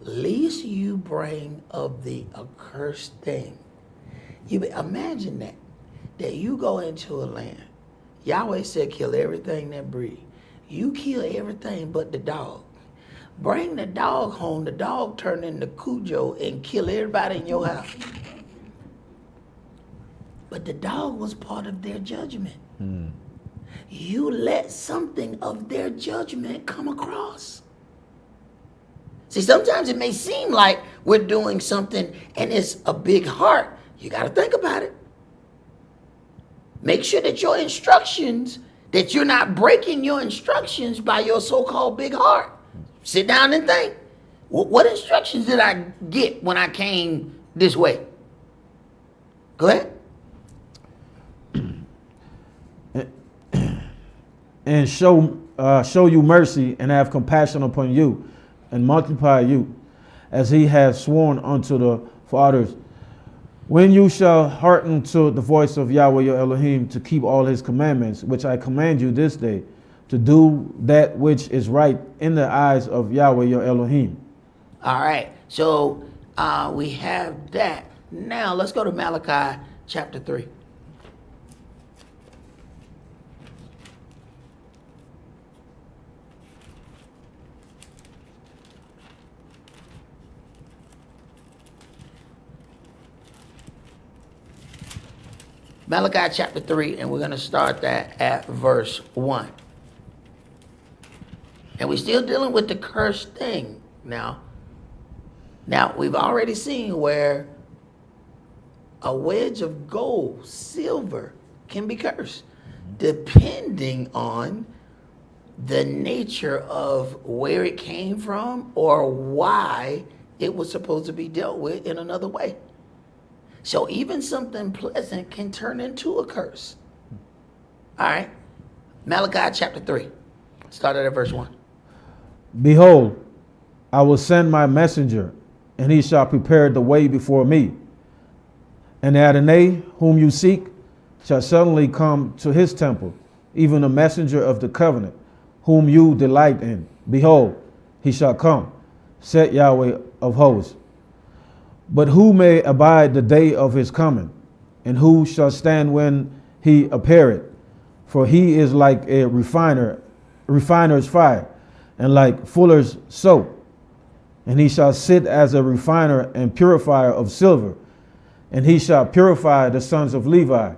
Least you bring of the accursed thing. You imagine that you go into a land. Yahweh said kill everything that breathes. You kill everything but the dog. Bring the dog home. The dog turn into Cujo and kill everybody in your house. But the dog was part of their judgment. You let something of their judgment come across. See, sometimes it may seem like we're doing something and it's a big heart. You got to think about it. Make sure that your instructions, that you're not breaking your instructions by your so-called big heart. Sit down and think. What instructions did I get when I came this way? Go ahead. And show you mercy and have compassion upon you and multiply you as he has sworn unto the fathers. When you shall hearken to the voice of Yahweh your Elohim to keep all his commandments, which I command you this day, to do that which is right in the eyes of Yahweh your Elohim. All right. So we have that. Now let's go to Malachi chapter 3. Malachi chapter 3, and we're going to start that at verse 1. And we're still dealing with the cursed thing now. Now, we've already seen where a wedge of gold, silver, can be cursed, depending on the nature of where it came from or why it was supposed to be dealt with in another way. So even something pleasant can turn into a curse. All right. Malachi chapter 3. Started at verse 1. Behold, I will send my messenger, and he shall prepare the way before me. And Adonai, whom you seek, shall suddenly come to his temple, even a messenger of the covenant, whom you delight in. Behold, he shall come, said Yahweh of hosts. But who may abide the day of his coming? And who shall stand when he appeareth? For he is like a refiner's fire, and like fuller's soap. And he shall sit as a refiner and purifier of silver. And he shall purify the sons of Levi,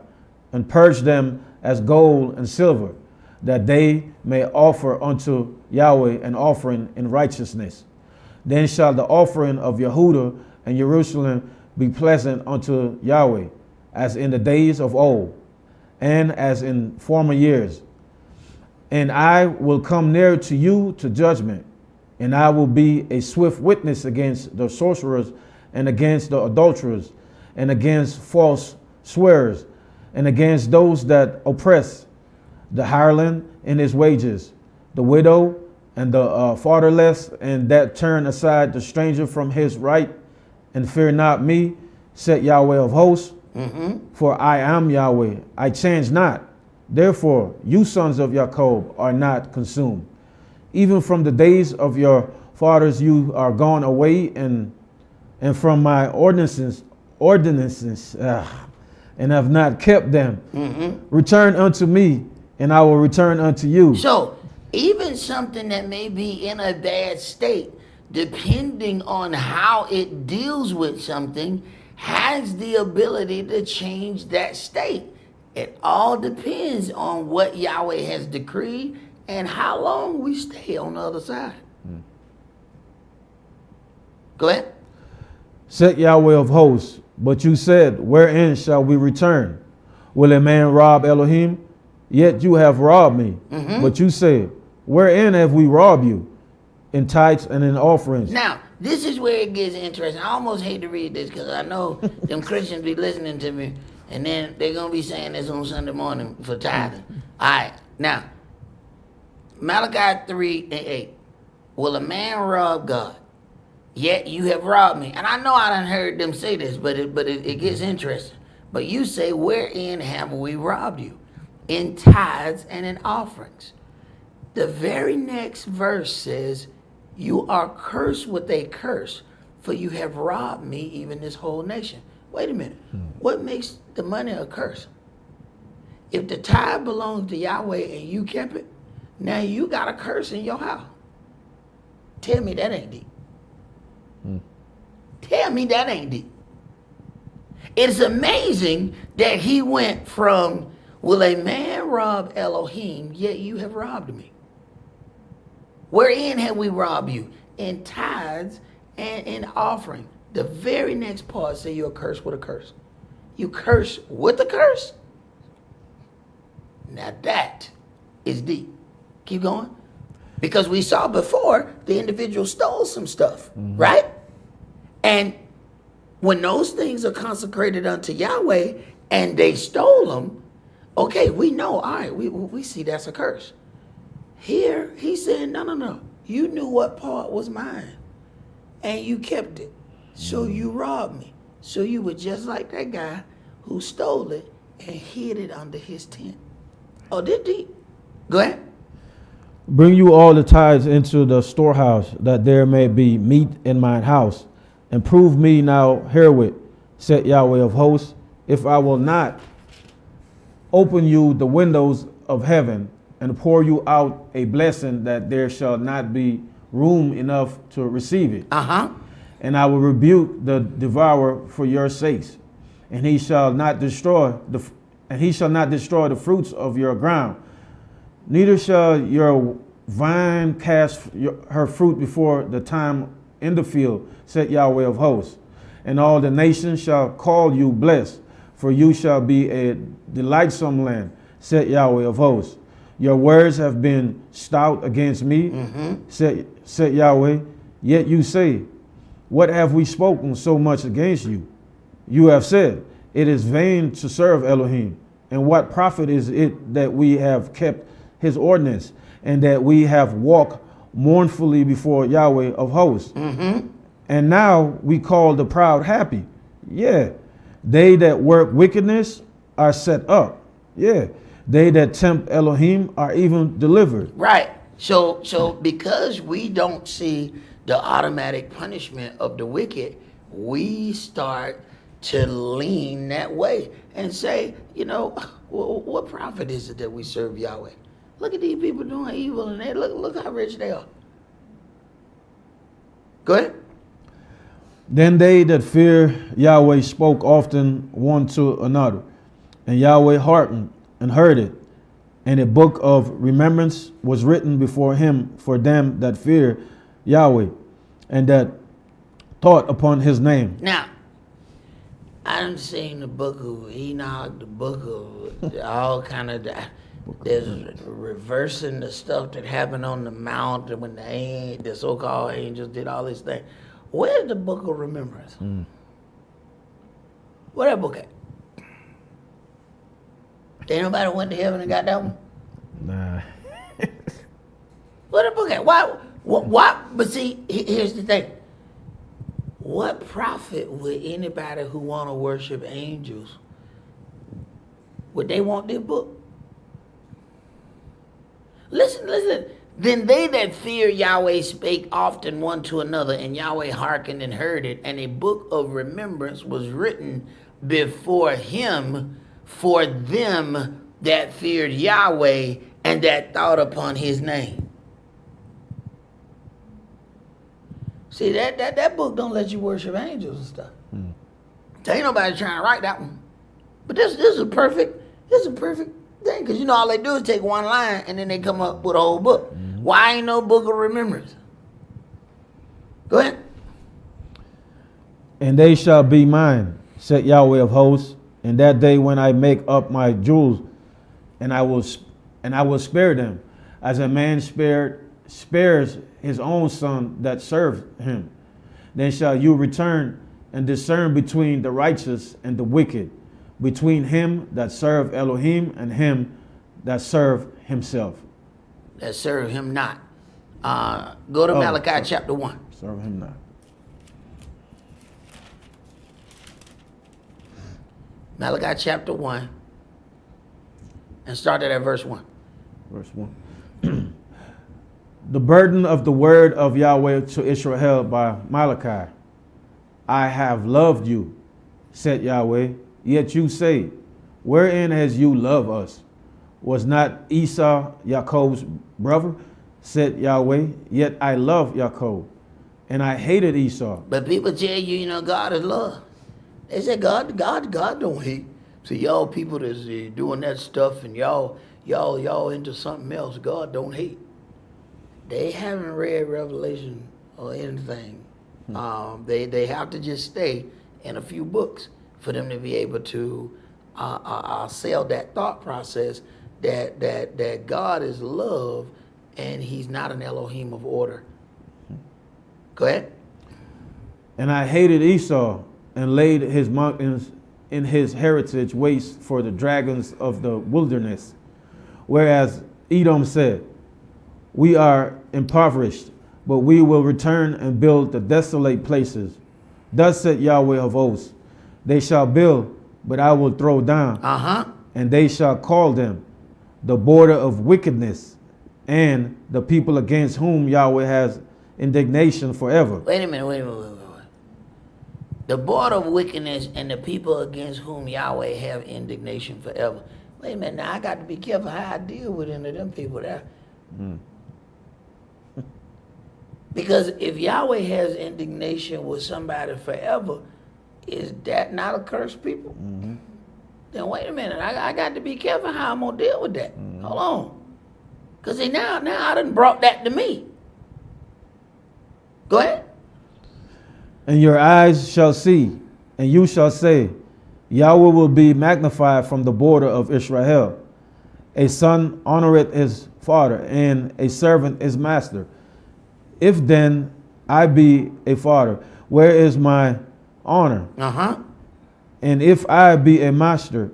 and purge them as gold and silver, that they may offer unto Yahweh an offering in righteousness. Then shall the offering of Yehudah and Jerusalem be pleasant unto Yahweh, as in the days of old, and as in former years. And I will come near to you to judgment, and I will be a swift witness against the sorcerers, and against the adulterers, and against false swearers, and against those that oppress, the hireling in his wages, the widow, and the fatherless, and that turn aside the stranger from his right, and fear not me, said Yahweh of hosts. For I am Yahweh, I change not. Therefore, you sons of Jacob are not consumed. Even from the days of your fathers you are gone away, and from my ordinances, and have not kept them. Return unto me, and I will return unto you. So, even something that may be in a bad state, depending on how it deals with something, has the ability to change that state. It all depends on what Yahweh has decreed and how long we stay on the other side. Go ahead. Said Yahweh of hosts, but you said, wherein shall we return? Will a man rob Elohim? Yet you have robbed me. But you said, wherein have we robbed you? In tithes and in offerings. Now, this is where it gets interesting. I almost hate to read this because I know them Christians be listening to me, and then they're going to be saying this on Sunday morning for tithing. All right. Now, Malachi 3:8. Will a man rob God? Yet you have robbed me. And I know I done heard them say this, but it gets interesting. But you say, wherein have we robbed you? In tithes and in offerings. The very next verse says, you are cursed with a curse, for you have robbed me, even this whole nation. Wait a minute. What makes the money a curse? If the tithe belongs to Yahweh and you kept it, now you got a curse in your house. Tell me that ain't deep. Tell me that ain't deep. It's amazing that he went from, will a man rob Elohim, yet you have robbed me. Wherein have we robbed you? In tithes and in offering. The very next part say you're cursed with a curse. You curse with a curse? Now that is deep. Keep going. Because we saw before the individual stole some stuff, right? And when those things are consecrated unto Yahweh and they stole them, okay, we know, all right, we see that's a curse. Here, he said, no. You knew what part was mine, and you kept it. So you robbed me. So you were just like that guy who stole it and hid it under his tent. Oh, did he? Go ahead. Bring you all the tithes into the storehouse, that there may be meat in mine house. And prove me now herewith, said Yahweh of hosts, if I will not open you the windows of heaven and pour you out a blessing, that there shall not be room enough to receive it. And I will rebuke the devourer for your sakes, and he shall not destroy the fruits of your ground. Neither shall your vine cast her fruit before the time in the field, said Yahweh of hosts. And all the nations shall call you blessed, for you shall be a delightsome land, said Yahweh of hosts. Your words have been stout against me, said Yahweh. Yet you say, what have we spoken so much against you? You have said, it is vain to serve Elohim. And what profit is it that we have kept his ordinance, and that we have walked mournfully before Yahweh of hosts? And now we call the proud happy. Yeah. They that work wickedness are set up. Yeah. They that tempt Elohim are even delivered. Right. So because we don't see the automatic punishment of the wicked, we start to lean that way and say, what profit is it that we serve Yahweh? Look at these people doing evil, and look how rich they are. Go ahead. Then they that fear Yahweh spoke often one to another, and Yahweh hearkened and heard it. And a book of remembrance was written before him for them that fear Yahweh, and that thought upon his name. Now, I done seen the book of Enoch, the book of all kind of there's reversing the stuff that happened on the mount when the so-called angels did all this thing. Where's the book of remembrance? Where that book at? Ain't nobody went to heaven and got that one? Nah. Where that book at? Why? But see, here's the thing. What profit would anybody who want to worship angels Would they want this book? Listen. Then they that fear Yahweh spake often one to another, and Yahweh hearkened and heard it, and a book of remembrance was written before him for them that feared Yahweh and that thought upon his name. See, that book don't let you worship angels and stuff. There ain't nobody trying to write that one. But this is a perfect thing, because you know all they do is take one line and then they come up with a whole book. Why ain't no book of remembrance? Go ahead. And they shall be mine, said Yahweh of hosts, in that day when I make up my jewels, and I will spare them, as a man spares his own son that served him. Then shall you return and discern between the righteous and the wicked, between him that serve Elohim and him that serve himself. That serve him not. Go to Malachi chapter 1. Serve him not. Malachi chapter 1. And start at verse 1. Verse 1. The burden of the word of Yahweh to Israel by Malachi. I have loved you, said Yahweh, yet you say, wherein has you loved us? Was not Esau Jacob's brother? Said Yahweh, yet I love Jacob, and I hated Esau. But people tell you, you know, God is love. They say God don't hate. So y'all people that's doing that stuff and y'all into something else, God don't hate. They haven't read Revelation or anything. They have to just stay in a few books for them to be able to sell that thought process that God is love and he's not an Elohim of order. Go ahead. And I hated Esau and laid his mountains in his heritage waste for the dragons of the wilderness. Whereas Edom said, we are impoverished, but we will return and build the desolate places. Thus said Yahweh of hosts, they shall build, but I will throw down. And they shall call them the border of wickedness, and the people against whom Yahweh has indignation forever. Wait a minute. The border of wickedness and the people against whom Yahweh have indignation forever. Wait a minute, now I got to be careful how I deal with any of them people there. Because if Yahweh has indignation with somebody forever, is that not a cursed people? Then wait a minute, I got to be careful how I'm going to deal with that. Hold on. Because see, now I done brought that to me. Go ahead. And your eyes shall see, and you shall say, Yahweh will be magnified from the border of Israel. A son honoreth his father, and a servant his master. If then I be a father, where is my honor? And if I be a master,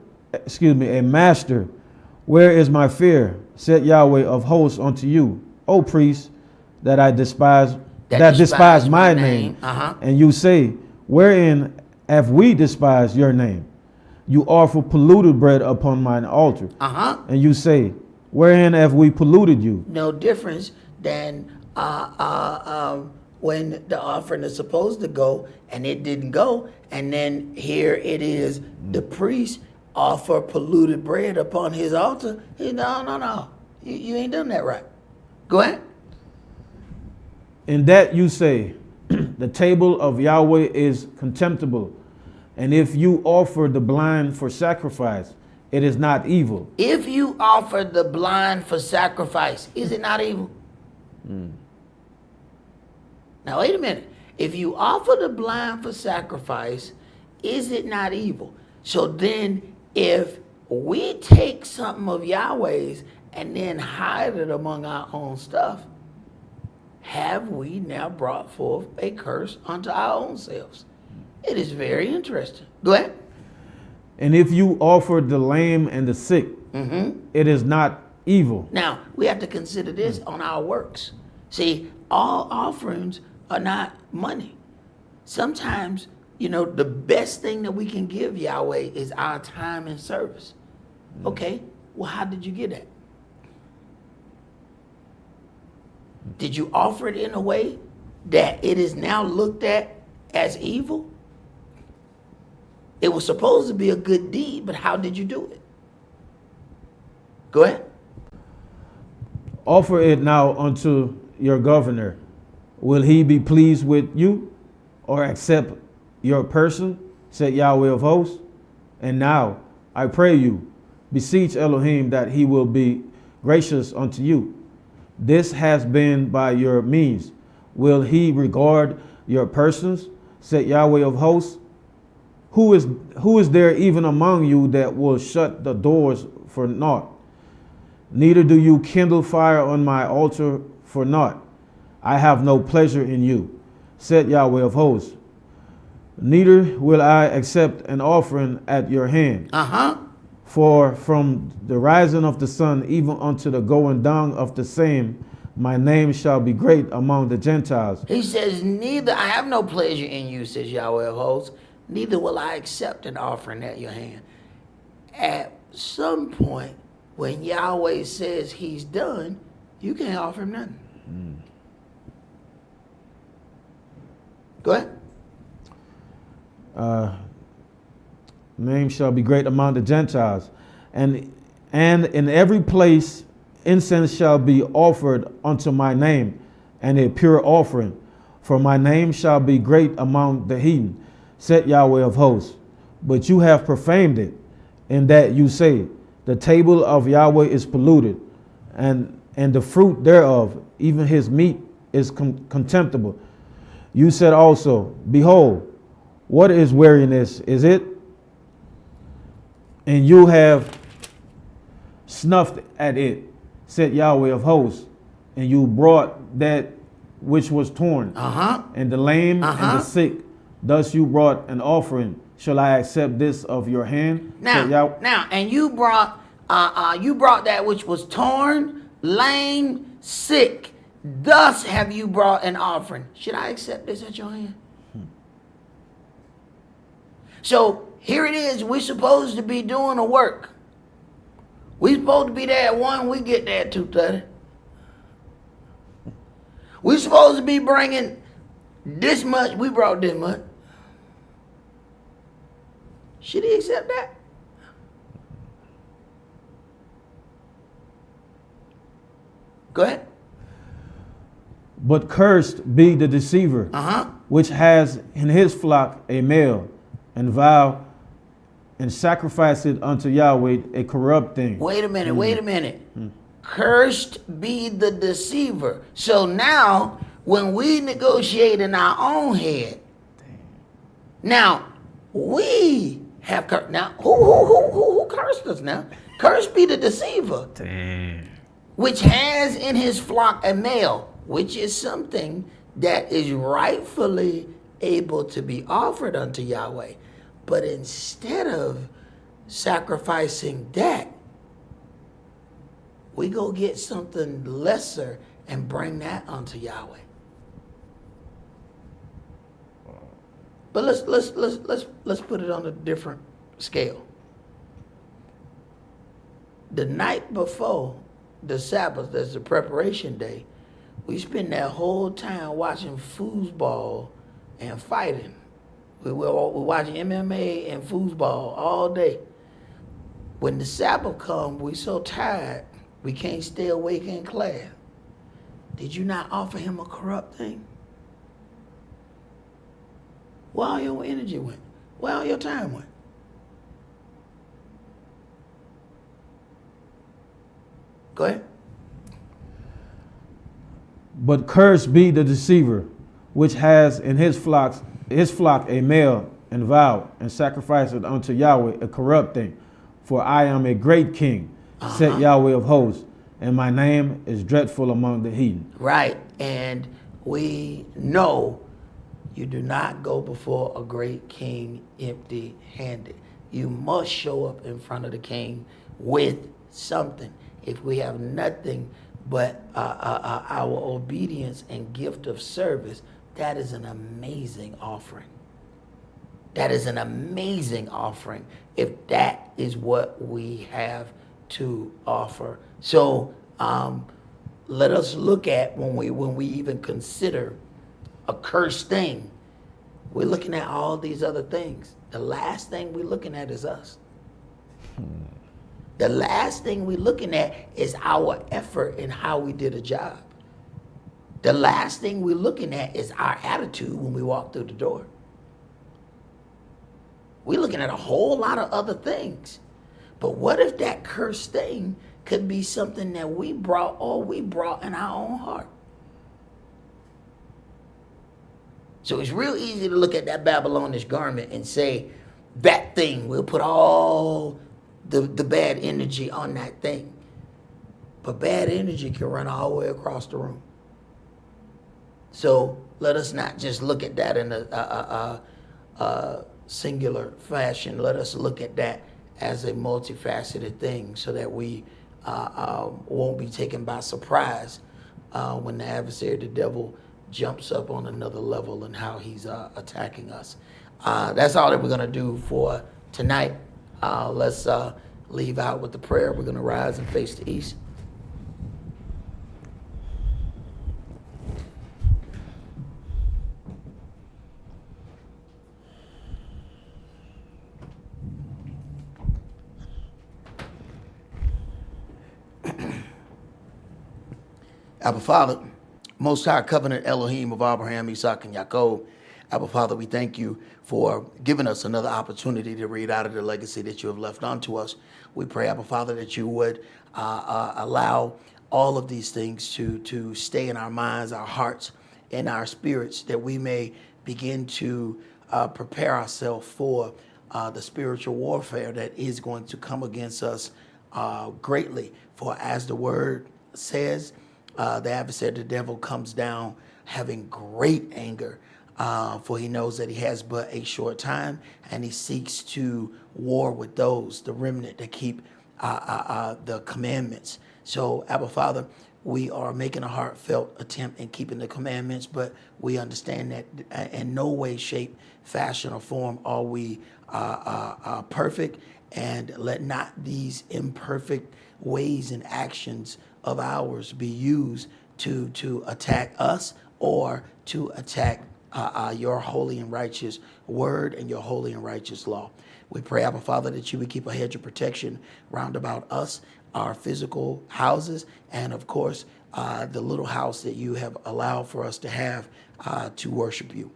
where is my fear? Said Yahweh of hosts unto you, O priests, that I despise, that despise my name. And you say, wherein have we despised your name? You offer polluted bread upon mine altar. And you say, wherein have we polluted you? No difference than when the offering is supposed to go and it didn't go, and then here it is, the priest offer polluted bread upon his altar. No. You ain't done that right. Go ahead. In that you say, the table of Yahweh is contemptible. And if you offer the blind for sacrifice, it is not evil. If you offer the blind for sacrifice, is it not evil? Now, wait a minute. If you offer the blind for sacrifice, is it not evil? So then, if we take something of Yahweh's and then hide it among our own stuff, have we now brought forth a curse unto our own selves? It is very interesting. Go ahead. And if you offer the lame and the sick, it is not evil. Now, we have to consider this on our works. See, all offerings are not money. Sometimes, the best thing that we can give Yahweh is our time and service. Okay, well, how did you get that? Did you offer it in a way that it is now looked at as evil? It was supposed to be a good deed, but how did you do it? Go ahead. Offer it now unto your governor. Will he be pleased with you or accept your person? Said Yahweh of hosts. And now I pray you, beseech Elohim that he will be gracious unto you. This has been by your means. Will he regard your persons? Said Yahweh of hosts. Who is there even among you that will shut the doors for naught? Neither do you kindle fire on my altar for naught. I have no pleasure in you, said Yahweh of hosts. Neither will I accept an offering at your hand. For from the rising of the sun even unto the going down of the same, my name shall be great among the Gentiles. He says, neither I have no pleasure in you, says Yahweh of hosts, neither will I accept an offering at your hand. At some point, when Yahweh says he's done, you can't offer him nothing. Go ahead. Name shall be great among the Gentiles. And in every place incense shall be offered unto my name, and a pure offering. For my name shall be great among the heathen, said Yahweh of hosts. But you have profaned it, in that you say, the table of Yahweh is polluted, and the fruit thereof, even his meat, is contemptible. You said also, behold, what is weariness? Is it? And you have snuffed at it, said Yahweh of hosts, and you brought that which was torn, and the lame and the sick. Thus you brought an offering. Shall I accept this of your hand? Now, and you brought that which was torn, lame, sick. Thus have you brought an offering. Should I accept this at your hand? So here it is. We're supposed to be doing a work. We're supposed to be there at 1. We get there at 2:30. We're supposed to be bringing this much. We brought this much. Should he accept that? Go ahead. But cursed be the deceiver, which has in his flock a male, and vow and sacrifice it unto Yahweh a corrupt thing. Wait a minute. Cursed be the deceiver. So now, when we negotiate in our own head, now we have cursed. Now, who cursed us now? Cursed be the deceiver, which has in his flock a male, which is something that is rightfully able to be offered unto Yahweh. But instead of sacrificing that, we go get something lesser and bring that unto Yahweh. But let's put it on a different scale. The night before the Sabbath, that's the preparation day, we spend that whole time watching foosball and fighting. We're watching MMA and foosball all day. When the Sabbath comes, we're so tired, we can't stay awake in class. Did you not offer him a corrupt thing? Where all your energy went? Where all your time went? Go ahead. But cursed be the deceiver, which has in his flock a male, and vow and sacrifice it unto Yahweh a corrupt thing. For I am a great king, said Yahweh of hosts, and my name is dreadful among the heathen. Right, and we know you do not go before a great king empty-handed. You must show up in front of the king with something. If we have nothing but our obedience and gift of service, that is an amazing offering. That is an amazing offering if that is what we have to offer. So let us look at when we even consider a cursed thing, we're looking at all these other things. The last thing we're looking at is us. The last thing we're looking at is our effort in how we did a job. The last thing we're looking at is our attitude when we walk through the door. We're looking at a whole lot of other things. But what if that cursed thing could be something that we brought in our own heart? So it's real easy to look at that Babylonish garment and say, that thing, we'll put all the bad energy on that thing. But bad energy can run all the way across the room. So let us not just look at that in a singular fashion. Let us look at that as a multifaceted thing so that we won't be taken by surprise when the adversary, the devil, jumps up on another level and how he's attacking us. That's all that we're going to do for tonight. Let's leave out with the prayer. We're going to rise and face the east. Abba Father, Most High Covenant Elohim of Abraham, Isaac, and Yaakov, Abba Father, we thank you for giving us another opportunity to read out of the legacy that you have left unto us. We pray, Abba Father, that you would allow all of these things to stay in our minds, our hearts, and our spirits, that we may begin to prepare ourselves for the spiritual warfare that is going to come against us greatly. For as the word says, the adversary, the devil, comes down having great anger, for he knows that he has but a short time, and he seeks to war with those, the remnant, that keep the commandments. So, Abba Father, we are making a heartfelt attempt in keeping the commandments, but we understand that in no way, shape, fashion, or form are we perfect, and let not these imperfect ways and actions of ours be used to attack us or to attack your holy and righteous word and your holy and righteous law. We pray, Abba Father, that you would keep a hedge of protection round about us, our physical houses, and of course, the little house that you have allowed for us to have to worship you.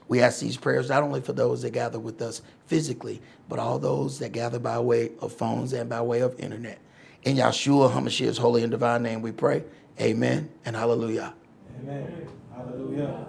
We ask these prayers not only for those that gather with us physically, but all those that gather by way of phones and by way of internet. In Yahshua HaMashiach's holy and divine name we pray. Amen and hallelujah. Amen. Hallelujah.